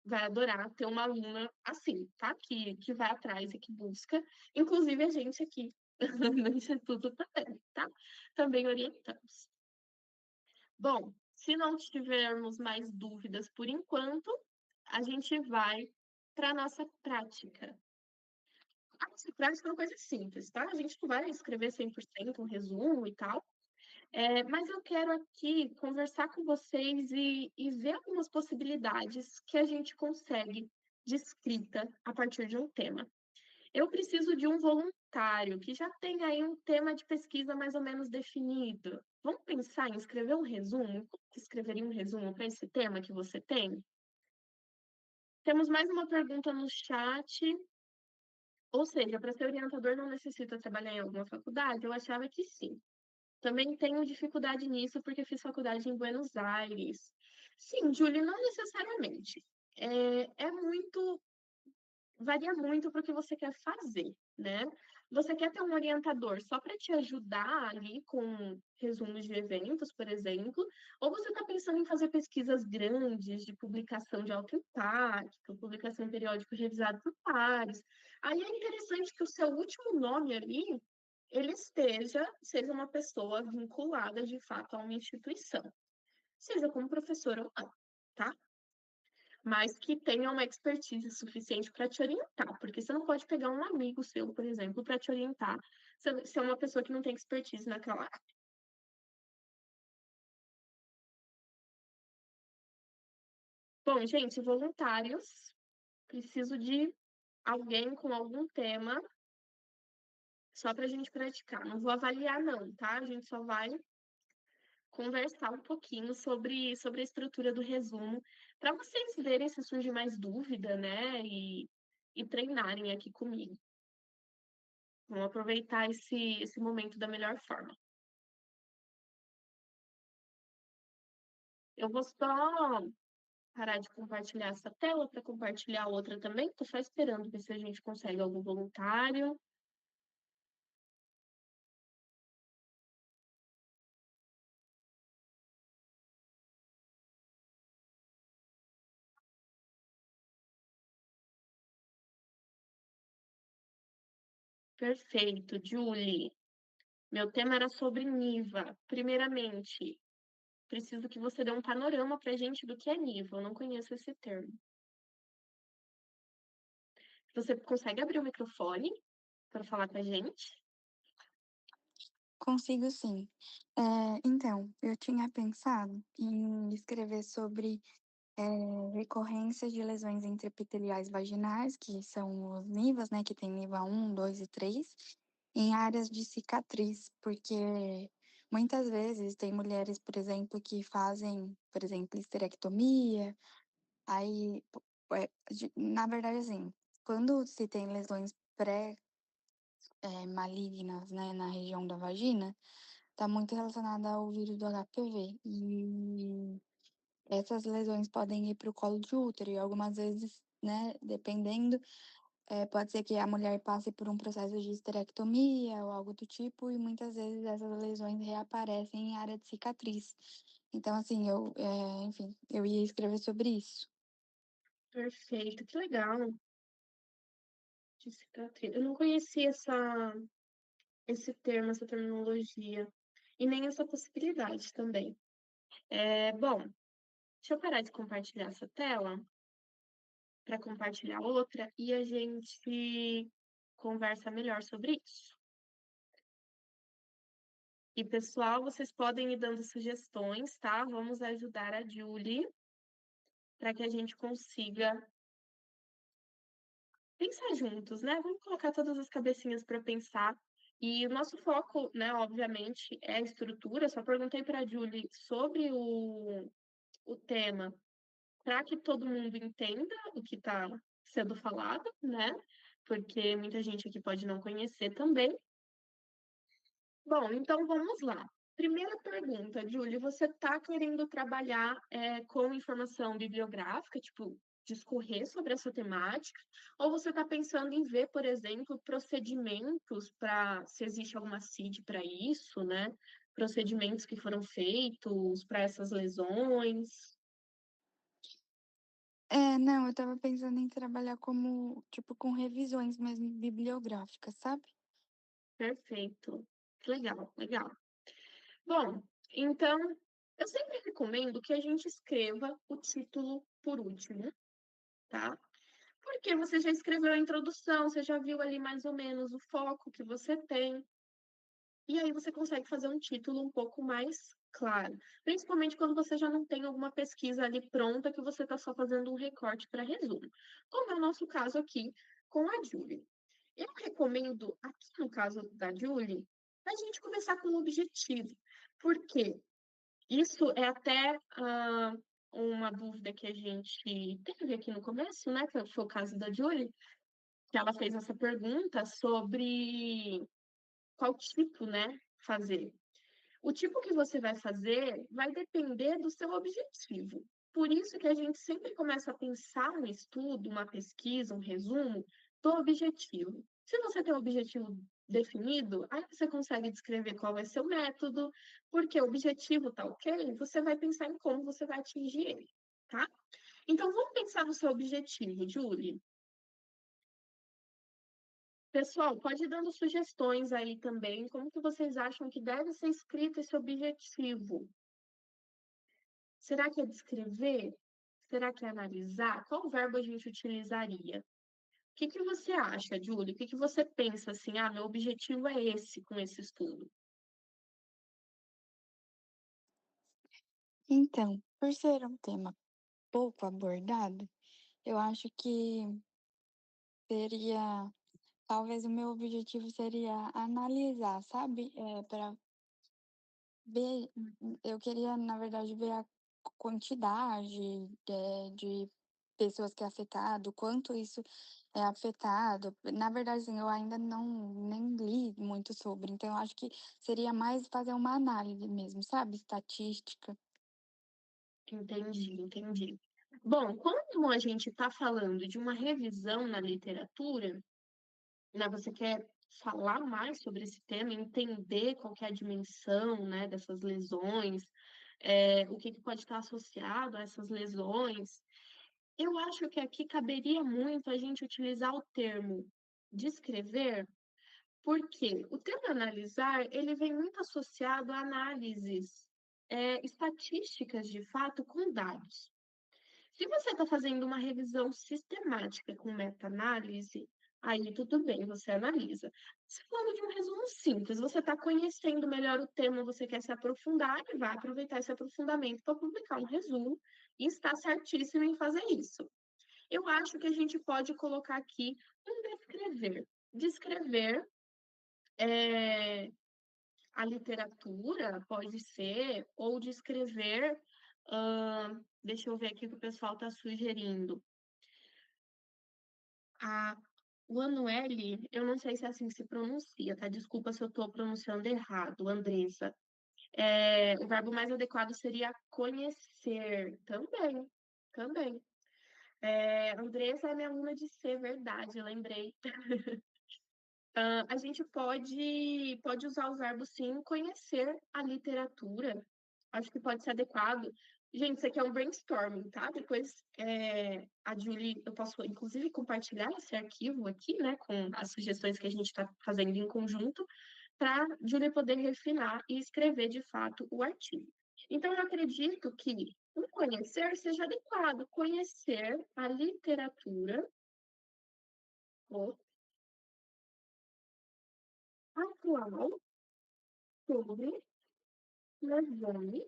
vai adorar ter uma aluna assim, tá? Que vai atrás e que busca. Inclusive a gente aqui no Instituto também, tá? Também orientamos. Bom, se não tivermos mais dúvidas por enquanto, a gente vai para a nossa prática. A nossa prática é uma coisa simples, tá? A gente não vai escrever 100% um resumo e tal, mas eu quero aqui conversar com vocês e ver algumas possibilidades que a gente consegue de escrita a partir de um tema. Eu preciso de um voluntário que já tenha aí um tema de pesquisa mais ou menos definido. Vamos pensar em escrever um resumo? Como que escreveria um resumo para esse tema que você tem? Temos mais uma pergunta no chat. Ou seja, para ser orientador não necessita trabalhar em alguma faculdade? Eu achava que sim. Também tenho dificuldade nisso porque fiz faculdade em Buenos Aires. Sim, Julie, não necessariamente. É muito, varia muito para o que você quer fazer, né? Você quer ter um orientador só para te ajudar ali com resumos de eventos, por exemplo, ou você está pensando em fazer pesquisas grandes de publicação de alto impacto, publicação em periódico revisado por pares. Aí é interessante que o seu último nome ali ele seja uma pessoa vinculada de fato a uma instituição, seja como professor ou não, tá? Mas que tenha uma expertise suficiente para te orientar, porque você não pode pegar um amigo seu, por exemplo, para te orientar, se é uma pessoa que não tem expertise naquela área. Bom, gente, voluntários, preciso de alguém com algum tema só para a gente praticar. Não vou avaliar, não, tá? A gente só vai conversar um pouquinho sobre a estrutura do resumo, para vocês verem se surge mais dúvida, né? E treinarem aqui comigo. Vamos aproveitar esse momento da melhor forma. Eu vou só parar de compartilhar essa tela para compartilhar a outra também. Estou só esperando ver se a gente consegue algum voluntário. Perfeito, Julie. Meu tema era sobre NIVA. Primeiramente, preciso que você dê um panorama para a gente do que é NIVA. Eu não conheço esse termo. Você consegue abrir o microfone para falar com a gente? Consigo sim. Então, eu tinha pensado em escrever sobre, recorrência de lesões intraepiteliais vaginais, que são os NIVAs, né, que tem NIVA 1, 2 e 3, em áreas de cicatriz, porque muitas vezes tem mulheres, por exemplo, que fazem, por exemplo, histerectomia, aí, na verdade, assim, quando se tem lesões malignas, né, na região da vagina, tá muito relacionada ao vírus do HPV. E essas lesões podem ir para o colo de útero e algumas vezes, né, dependendo, pode ser que a mulher passe por um processo de histerectomia ou algo do tipo, e muitas vezes essas lesões reaparecem em área de cicatriz. Então, assim, enfim, eu ia escrever sobre isso. Perfeito, que legal. De cicatriz. Eu não conhecia esse termo, essa terminologia, e nem essa possibilidade também. Bom, deixa eu parar de compartilhar essa tela para compartilhar outra e a gente conversa melhor sobre isso. E, pessoal, vocês podem ir dando sugestões, tá? Vamos ajudar a Julie para que a gente consiga pensar juntos, né? Vamos colocar todas as cabecinhas para pensar. E o nosso foco, né, obviamente, é a estrutura. Só perguntei para a Julie sobre o tema para que todo mundo entenda o que está sendo falado, né? Porque muita gente aqui pode não conhecer também. Bom, então vamos lá. Primeira pergunta, Júlio, você está querendo trabalhar com informação bibliográfica, tipo, discorrer sobre essa temática, ou você está pensando em ver, por exemplo, procedimentos para, se existe alguma CID para isso, né? Procedimentos que foram feitos para essas lesões? Não, eu estava pensando em trabalhar como, tipo, com revisões mesmo bibliográficas, sabe? Perfeito. Legal, legal. Bom, então, eu sempre recomendo que a gente escreva o título por último, tá? Porque você já escreveu a introdução, você já viu ali mais ou menos o foco que você tem, e aí você consegue fazer um título um pouco mais claro, principalmente quando você já não tem alguma pesquisa ali pronta que você está só fazendo um recorte para resumo, como é o nosso caso aqui com a Julie. Eu recomendo, aqui no caso da Julie, a gente começar com o objetivo. Por quê? Isso é até uma dúvida que a gente teve aqui no começo, né? Que foi o caso da Julie, que ela fez essa pergunta sobre qual tipo, né, fazer. O tipo que você vai fazer vai depender do seu objetivo. Por isso que a gente sempre começa a pensar um estudo, uma pesquisa, um resumo do objetivo. Se você tem um objetivo definido, aí você consegue descrever qual vai ser o método, porque o objetivo tá ok, você vai pensar em como você vai atingir ele, tá? Então vamos pensar no seu objetivo, Julie. Pessoal, pode ir dando sugestões aí também, como que vocês acham que deve ser escrito esse objetivo? Será que é descrever? Será que é analisar? Qual verbo a gente utilizaria? O que que você acha, Júlia? O que que você pensa assim? Ah, meu objetivo é esse com esse estudo. Então, por ser um tema pouco abordado, eu acho que seria talvez o meu objetivo seria analisar, sabe, para ver eu queria, na verdade, ver a quantidade, de pessoas que é afetado, quanto isso é afetado. Na verdade, assim, eu ainda não nem li muito sobre, então eu acho que seria mais fazer uma análise mesmo, sabe, estatística. Entendi, entendi. Bom, quando a gente está falando de uma revisão na literatura, né, você quer falar mais sobre esse tema, entender qual que é a dimensão, né, dessas lesões, o que que pode estar associado a essas lesões. Eu acho que aqui caberia muito a gente utilizar o termo descrever, porque o termo analisar, ele vem muito associado a análises, estatísticas, de fato, com dados. Se você está fazendo uma revisão sistemática com meta-análise, aí tudo bem, você analisa. Se falando de um resumo simples, você está conhecendo melhor o tema, você quer se aprofundar e vai aproveitar esse aprofundamento para publicar um resumo e está certíssimo em fazer isso. Eu acho que a gente pode colocar aqui um descrever. Descrever a literatura, pode ser, ou descrever, deixa eu ver aqui o que o pessoal está sugerindo. A, o Anuele, eu não sei se é assim que se pronuncia, tá? Desculpa se eu estou pronunciando errado, Andressa. O verbo mais adequado seria conhecer, também, também. Andressa é minha aluna de C, verdade, eu lembrei. A gente pode usar o verbo sim, conhecer a literatura. Acho que pode ser adequado. Gente, isso aqui é um brainstorming, tá? Depois a Julie, eu posso inclusive compartilhar esse arquivo aqui, né, com as sugestões que a gente está fazendo em conjunto, para a Julie poder refinar e escrever de fato o artigo. Então, eu acredito que o conhecer seja adequado. Conhecer a literatura atual sobre lesões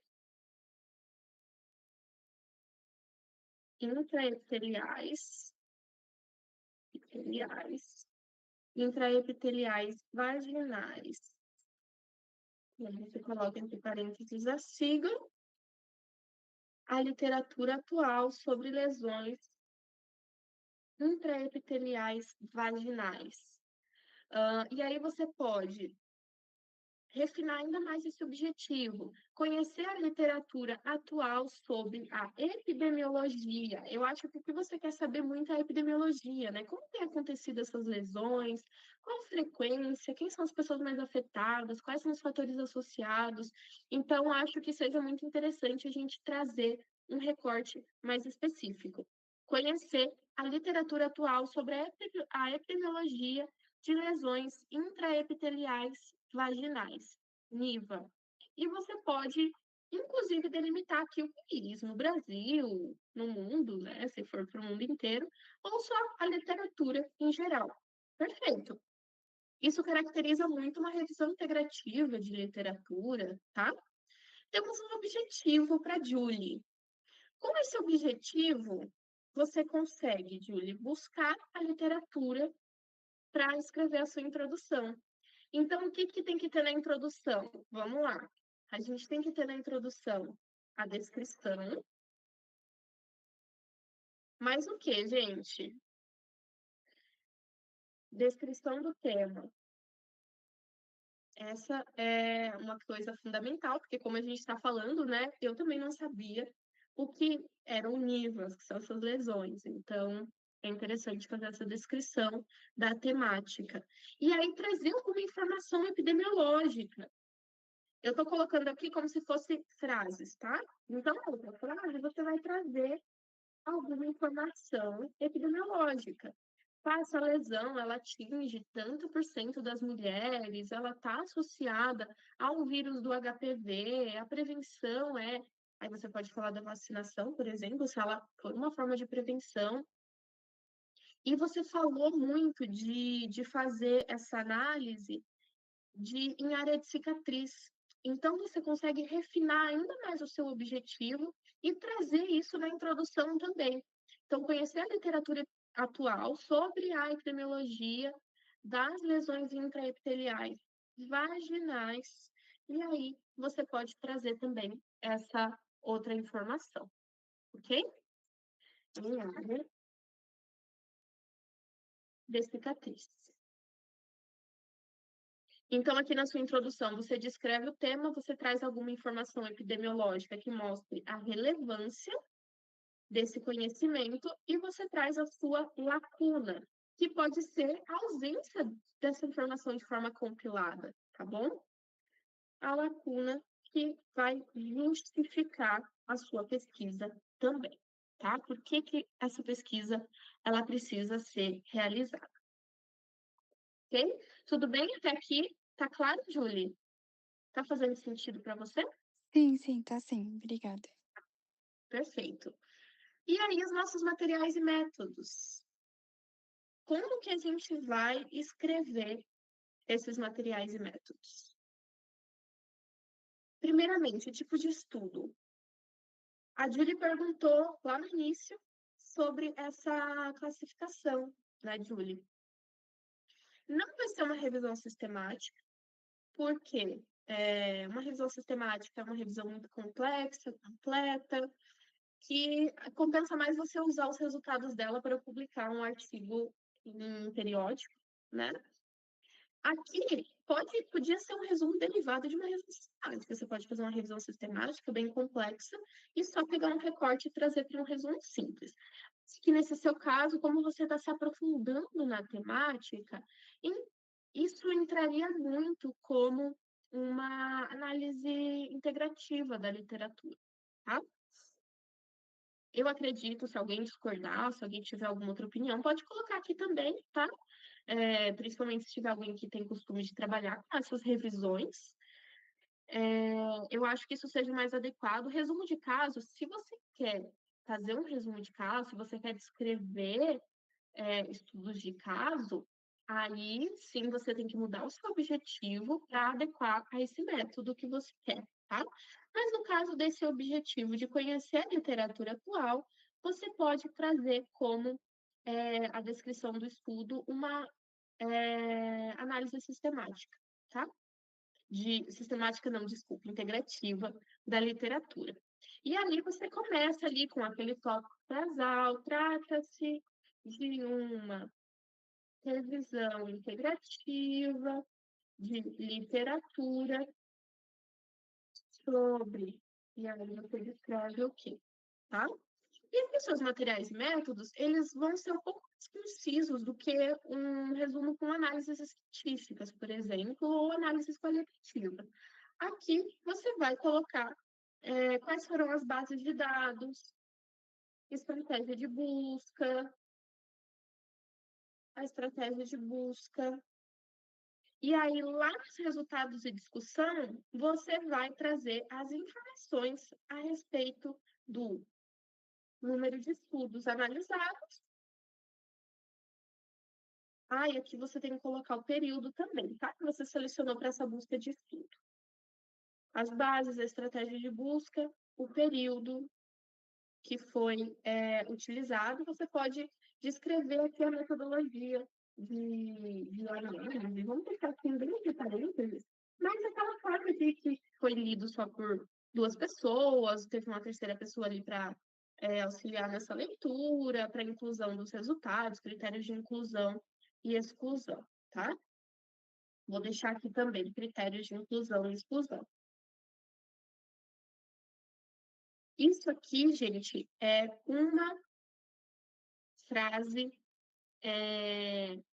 intraepiteliais, intraepiteliais vaginais. E aí você coloca entre parênteses a sigla, a literatura atual sobre lesões intraepiteliais vaginais. E aí você pode refinar ainda mais esse objetivo, conhecer a literatura atual sobre a epidemiologia. Eu acho que o que você quer saber muito é a epidemiologia, né? Como tem acontecido essas lesões, qual a frequência, quem são as pessoas mais afetadas, quais são os fatores associados. Então, acho que seja muito interessante a gente trazer um recorte mais específico. Conhecer a literatura atual sobre a epidemiologia de lesões intraepiteliais vaginais, NIVA. E você pode, inclusive, delimitar aqui o país, no Brasil, no mundo, né, se for para o mundo inteiro, ou só a literatura em geral. Perfeito. Isso caracteriza muito uma revisão integrativa de literatura, tá? Temos um objetivo para Julie. Com esse objetivo, você consegue, Julie, buscar a literatura para escrever a sua introdução. Então, o que que tem que ter na introdução? Vamos lá. A gente tem que ter na introdução a descrição. Mas o que, gente? Descrição do tema. Essa é uma coisa fundamental, porque como a gente está falando, né? Eu também não sabia o que eram NIVAs, que são essas lesões. Então, é interessante fazer essa descrição da temática. E aí, trazer alguma informação epidemiológica. Eu estou colocando aqui como se fossem frases, tá? Então, na outra frase, você vai trazer alguma informação epidemiológica. Essa lesão, ela atinge tanto por cento das mulheres, ela está associada ao vírus do HPV, a prevenção é... Aí você pode falar da vacinação, por exemplo, se ela for uma forma de prevenção. E você falou muito de fazer essa análise em área de cicatriz. Então, você consegue refinar ainda mais o seu objetivo e trazer isso na introdução também. Então, conhecer a literatura atual sobre a epidemiologia das lesões intraepiteliais vaginais, e aí você pode trazer também essa outra informação, ok? Em área de cicatriz. Então, aqui na sua introdução, você descreve o tema, você traz alguma informação epidemiológica que mostre a relevância desse conhecimento e você traz a sua lacuna, que pode ser a ausência dessa informação de forma compilada, tá bom? A lacuna que vai justificar a sua pesquisa também, tá? Por que que essa pesquisa ela precisa ser realizada? Ok? Tudo bem até aqui? Tá claro, Julie? Tá fazendo sentido para você? Sim, sim, tá sim. Obrigada. Perfeito. E aí, os nossos materiais e métodos. Como que a gente vai escrever esses materiais e métodos? Primeiramente, o tipo de estudo. A Julie perguntou lá no início sobre essa classificação, né, Julie? Não vai ser uma revisão sistemática, porque uma revisão sistemática é uma revisão muito complexa, completa, que compensa mais você usar os resultados dela para publicar um artigo em periódico, né? Aqui podia ser um resumo derivado de uma revisão sistemática. Você pode fazer uma revisão sistemática bem complexa e só pegar um recorte e trazer para um resumo simples. Que nesse seu caso, como você está se aprofundando na temática, isso entraria muito como uma análise integrativa da literatura, tá? Eu acredito, se alguém discordar, se alguém tiver alguma outra opinião, pode colocar aqui também, tá? Principalmente se tiver alguém que tem costume de trabalhar com essas revisões. Eu acho que isso seja mais adequado. Resumo de caso, se você quer fazer um resumo de caso, se você quer descrever estudos de caso, aí sim você tem que mudar o seu objetivo para adequar a esse método que você quer, tá? Mas no caso desse objetivo de conhecer a literatura atual, você pode trazer como a descrição do estudo uma análise sistemática, tá? Sistemática não, desculpa, integrativa da literatura. E ali você começa ali com aquele tópico basal, trata-se de uma revisão integrativa de literatura sobre, e aí você descreve o quê, tá? E os seus materiais e métodos, eles vão ser um pouco mais precisos do que um resumo com análises estatísticas, por exemplo, ou análises qualitativas. Aqui você vai colocar quais foram as bases de dados, estratégia de busca, a estratégia de busca. E aí, lá nos resultados de discussão, você vai trazer as informações a respeito do número de estudos analisados. E aqui você tem que colocar o período também, tá? Que você selecionou para essa busca de estudo. As bases, a estratégia de busca, o período que foi utilizado. Você pode descrever aqui a metodologia de análise. Vamos deixar assim bem entre parênteses, mas aquela forma de que foi lido só por duas pessoas, teve uma terceira pessoa ali para auxiliar nessa leitura, para inclusão dos resultados, critérios de inclusão e exclusão, tá? Vou deixar aqui também critérios de inclusão e exclusão. Isso aqui, gente, é uma frase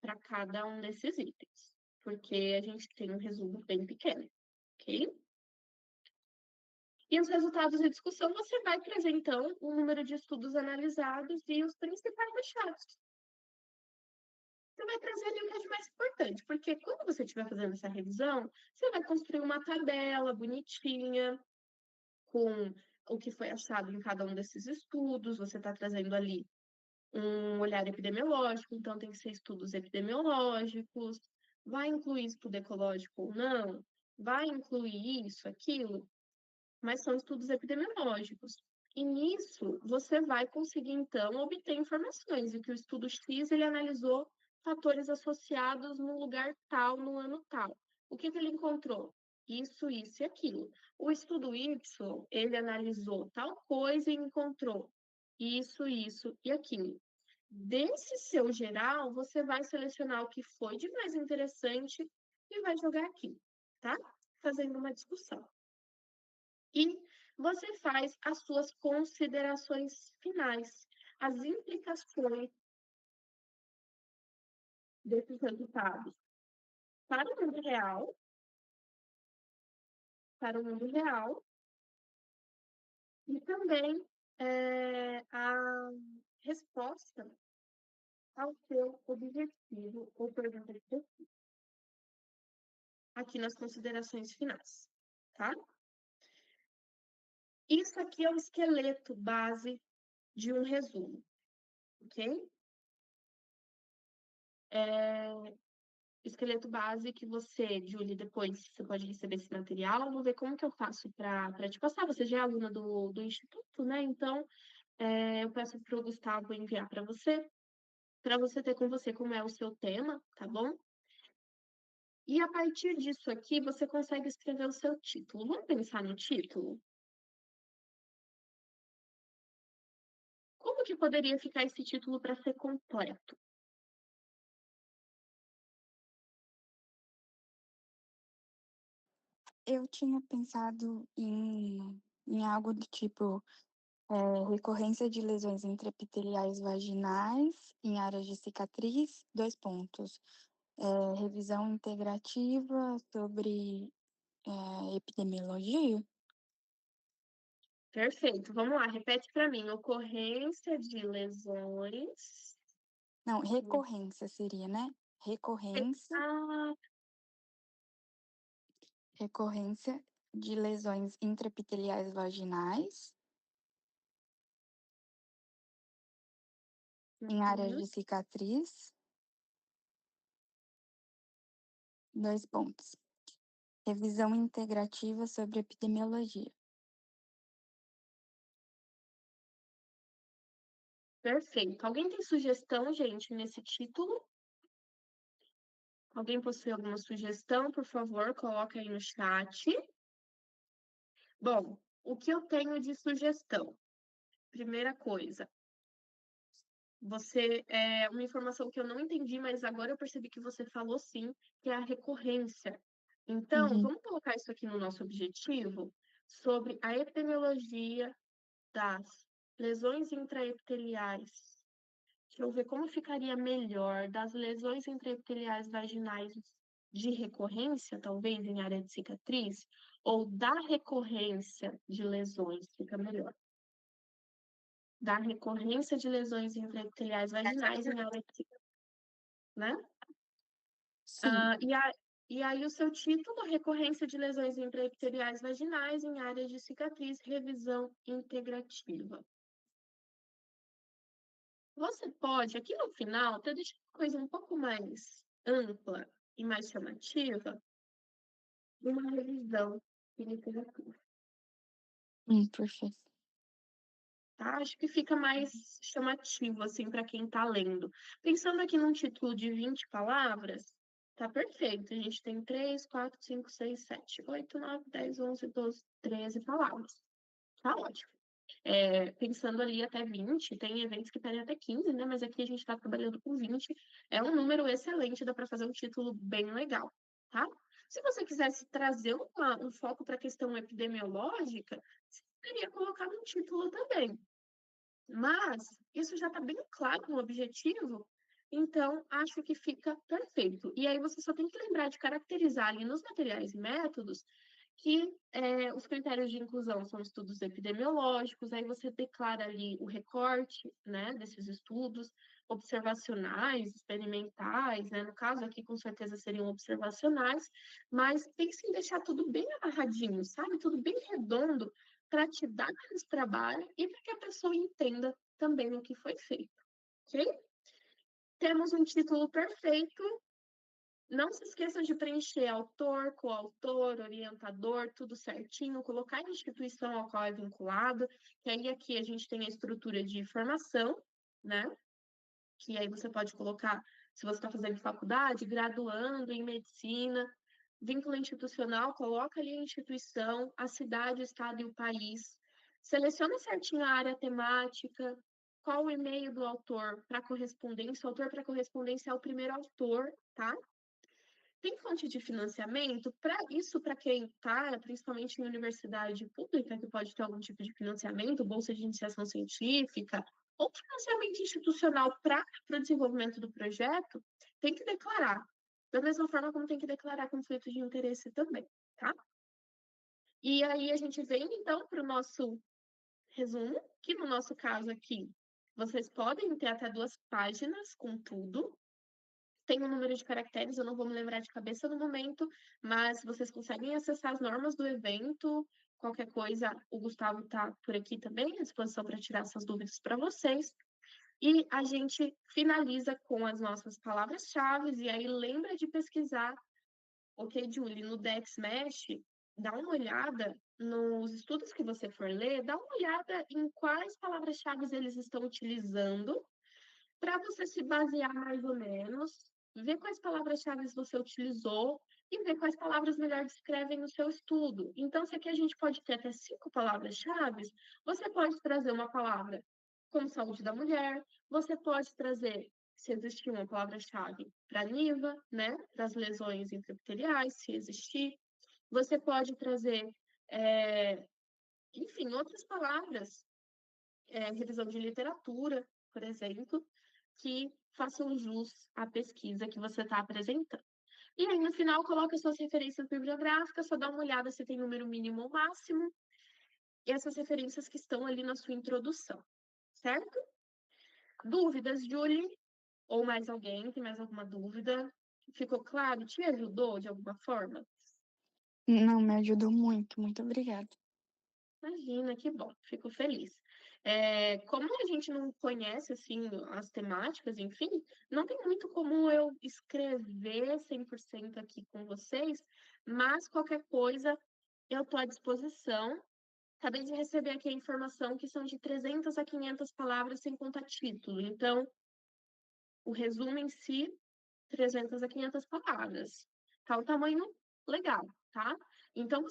para cada um desses itens, porque a gente tem um resumo bem pequeno, ok? E os resultados de discussão, você vai trazer, então, o número de estudos analisados e os principais achados. Você vai trazer ali o que é de mais importante, porque quando você estiver fazendo essa revisão, você vai construir uma tabela bonitinha com o que foi achado em cada um desses estudos, você está trazendo ali um olhar epidemiológico, então tem que ser estudos epidemiológicos, vai incluir estudo ecológico ou não, vai incluir isso, aquilo, mas são estudos epidemiológicos. E nisso, você vai conseguir, então, obter informações de que o estudo X, ele analisou fatores associados no lugar tal, no ano tal. O que ele encontrou? Isso e aquilo. O estudo Y, ele analisou tal coisa e encontrou isso e aquilo. Desse seu geral, você vai selecionar o que foi de mais interessante e vai jogar aqui, tá? Fazendo uma discussão. E você faz as suas considerações finais, as implicações desses resultados para o mundo real, e também a resposta ao seu objetivo ou pergunta específica, aqui nas considerações finais, tá? Isso aqui é o esqueleto base de um resumo, ok? Esqueleto base que você, Julie, depois você pode receber esse material. Vou ver como que eu faço para te passar. Você já é aluna do Instituto, né? Então, eu peço para o Gustavo enviar para você ter com você como é o seu tema, tá bom? E a partir disso aqui, você consegue escrever o seu título. Vamos pensar no título? Como que poderia ficar esse título para ser completo? Eu tinha pensado em algo do tipo recorrência de lesões intraepiteliais vaginais em áreas de cicatriz, dois pontos. Revisão integrativa sobre epidemiologia. Perfeito. Vamos lá, repete para mim. Ocorrência de lesões. Não, recorrência seria, né? Recorrência, Ah, recorrência de lesões intraepiteliais vaginais em áreas uhum. de cicatriz, dois pontos. Revisão integrativa sobre epidemiologia. Perfeito. Alguém tem sugestão, gente, nesse título? Alguém possui alguma sugestão, por favor, coloca aí no chat. Bom, o que eu tenho de sugestão? Primeira coisa, uma informação que eu não entendi, mas agora eu percebi que você falou sim, que é a recorrência. Então, Uhum. vamos colocar isso aqui no nosso objetivo sobre a epidemiologia das lesões intraepiteliais. Deixa eu ver como ficaria melhor das lesões intraepiteliais vaginais de recorrência, talvez em área de cicatriz, ou da recorrência de lesões, fica melhor. Da recorrência de lesões intraepiteliais vaginais em área de cicatriz, né? Sim, Ah, e aí o seu título, recorrência de lesões intraepiteliais vaginais em área de cicatriz, revisão integrativa. Você pode, aqui no final, até deixar a coisa um pouco mais ampla e mais chamativa, uma revisão de literatura, perfeito. tá? Acho que fica mais chamativo, assim, para quem está lendo. Pensando aqui num título de 20 palavras, tá perfeito. A gente tem 3, 4, 5, 6, 7, 8, 9, 10, 11, 12, 13 palavras. Tá ótimo. Pensando ali até 20, tem eventos que pedem até 15, né? Mas aqui a gente está trabalhando com 20. É um número excelente, dá para fazer um título bem legal, tá? Se você quisesse trazer um foco para a questão epidemiológica, você poderia colocar no título também. Mas isso já está bem claro no objetivo, então acho que fica perfeito. E aí você só tem que lembrar de caracterizar ali nos materiais e métodos que os critérios de inclusão são estudos epidemiológicos, aí você declara ali o recorte, né, desses estudos, observacionais, experimentais, né, no caso aqui com certeza seriam observacionais, mas pense em deixar tudo bem amarradinho, sabe, tudo bem redondo, para te dar mais trabalho e para que a pessoa entenda também o que foi feito, ok? Temos um título perfeito. Não se esqueçam de preencher autor, coautor, orientador, tudo certinho, colocar a instituição ao qual é vinculado, que aí aqui a gente tem a estrutura de formação, né? Que aí você pode colocar, se você está fazendo faculdade, graduando em medicina, vínculo institucional, coloca ali a instituição, a cidade, o estado e o país. Seleciona certinho a área temática, qual o e-mail do autor para correspondência. O autor para correspondência é o primeiro autor, tá? Tem fonte de financiamento? Para isso, para quem está, principalmente em universidade pública, que pode ter algum tipo de financiamento, bolsa de iniciação científica, ou financiamento institucional para o desenvolvimento do projeto, tem que declarar. Da mesma forma como tem que declarar conflito de interesse também, tá? E aí a gente vem, então, para o nosso resumo, que no nosso caso aqui, vocês podem ter até 2 páginas com tudo, tem um número de caracteres, eu não vou me lembrar de cabeça no momento, mas vocês conseguem acessar as normas do evento Qualquer coisa, o Gustavo está por aqui também, à disposição para tirar essas dúvidas para vocês. E a gente finaliza com as nossas palavras-chave, e aí lembra de pesquisar, ok, Julie, no DexMesh, dá uma olhada nos estudos que você for ler, dá uma olhada em quais palavras-chave eles estão utilizando para você se basear mais ou menos, ver quais palavras-chave você utilizou e ver quais palavras melhor descrevem o seu estudo. Então, se aqui a gente pode ter até 5 palavras-chave, você pode trazer uma palavra como saúde da mulher, você pode trazer, se existir uma palavra-chave, para NIVA, né, para as lesões intraepiteliais, se existir, você pode trazer, enfim, outras palavras, revisão de literatura, por exemplo, que façam jus à pesquisa que você está apresentando. E aí, no final, coloca suas referências bibliográficas, só dá uma olhada se tem número mínimo ou máximo, e essas referências que estão ali na sua introdução, certo? Dúvidas, Julie? Ou mais alguém? Tem mais alguma dúvida? Ficou claro? Te ajudou de alguma forma? Não, me ajudou muito, muito obrigada. Imagina, que bom, fico feliz. Como a gente não conhece, assim, as temáticas, enfim, não tem muito como eu escrever 100% aqui com vocês, mas qualquer coisa eu estou à disposição. Acabei de receber aqui a informação que são de 300 a 500 palavras sem contar título. Então, o resumo em si, 300 a 500 palavras. Tá um tamanho legal, tá? Então,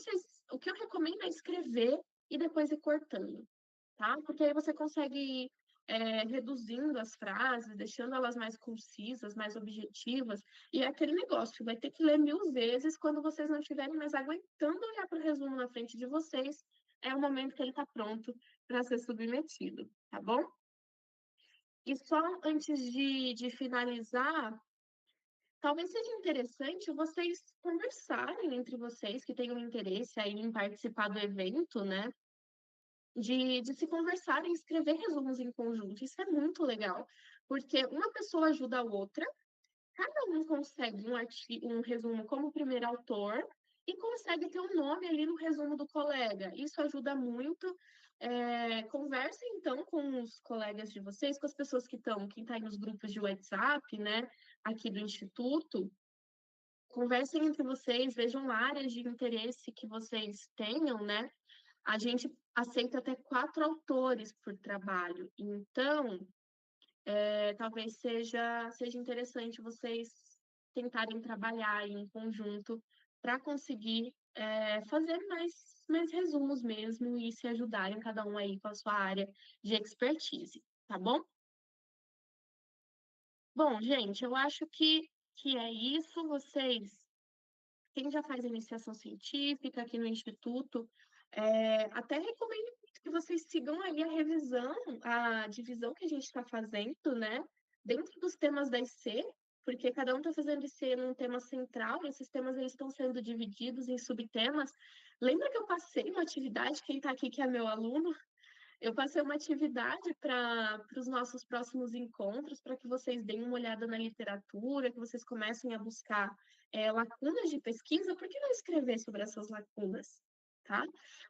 o que eu recomendo é escrever e depois ir cortando, tá? Porque aí você consegue ir reduzindo as frases, deixando elas mais concisas, mais objetivas, e é aquele negócio, vai ter que ler 1000 vezes quando vocês não estiverem mais aguentando olhar para o resumo na frente de vocês, é o momento que ele está pronto para ser submetido, tá bom? E só antes de finalizar, talvez seja interessante vocês conversarem entre vocês que tenham interesse aí em participar do evento, né? De se conversarem, escrever resumos em conjunto. Isso é muito legal, porque uma pessoa ajuda a outra, cada um consegue um resumo como primeiro autor e consegue ter um nome ali no resumo do colega. Isso ajuda muito. Conversem, então, com os colegas de vocês, com as pessoas quem está aí nos grupos de WhatsApp, né, aqui do Instituto. Conversem entre vocês, vejam áreas de interesse que vocês tenham, né? A gente aceita até 4 autores por trabalho. Então, talvez seja interessante vocês tentarem trabalhar em conjunto para conseguir fazer mais resumos mesmo e se ajudarem cada um aí com a sua área de expertise, tá bom? Bom, gente, eu acho que é isso. Quem já faz iniciação científica aqui no Instituto, até recomendo muito que vocês sigam aí a revisão, a divisão que a gente está fazendo, né? Dentro dos temas da IC, porque cada um está fazendo IC num tema central, e esses temas eles estão sendo divididos em subtemas. Lembra que eu passei uma atividade, quem está aqui que é meu aluno, eu passei uma atividade para os nossos próximos encontros, para que vocês deem uma olhada na literatura, que vocês comecem a buscar lacunas de pesquisa, por que não escrever sobre essas lacunas? Tá?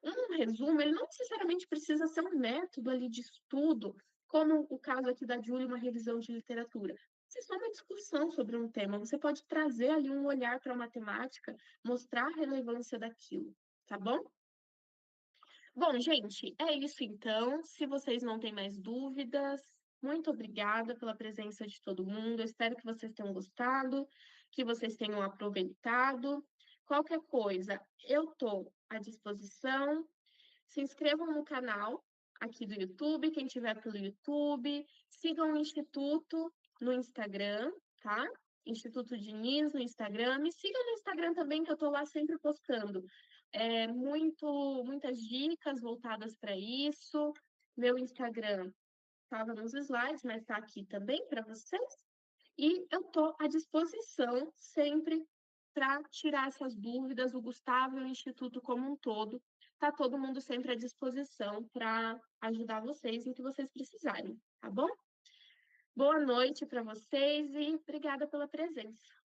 Um resumo, ele não necessariamente precisa ser um método ali de estudo, como o caso aqui da Júlia, uma revisão de literatura. Se é só uma discussão sobre um tema, você pode trazer ali um olhar para a matemática, mostrar a relevância daquilo, tá bom? Bom, gente, é isso então. Se vocês não têm mais dúvidas, muito obrigada pela presença de todo mundo. Eu espero que vocês tenham gostado, que vocês tenham aproveitado. Qualquer coisa, eu estou à disposição. Se inscrevam no canal aqui do YouTube, quem tiver pelo YouTube. Sigam o Instituto no Instagram, tá? Instituto Diniz no Instagram. Me sigam no Instagram também, que eu estou lá sempre postando muitas dicas voltadas para isso. Meu Instagram estava nos slides, mas está aqui também para vocês. E eu estou à disposição sempre para tirar essas dúvidas. O Gustavo e o Instituto como um todo. Está todo mundo sempre à disposição para ajudar vocês em que vocês precisarem, tá bom? Boa noite para vocês e obrigada pela presença.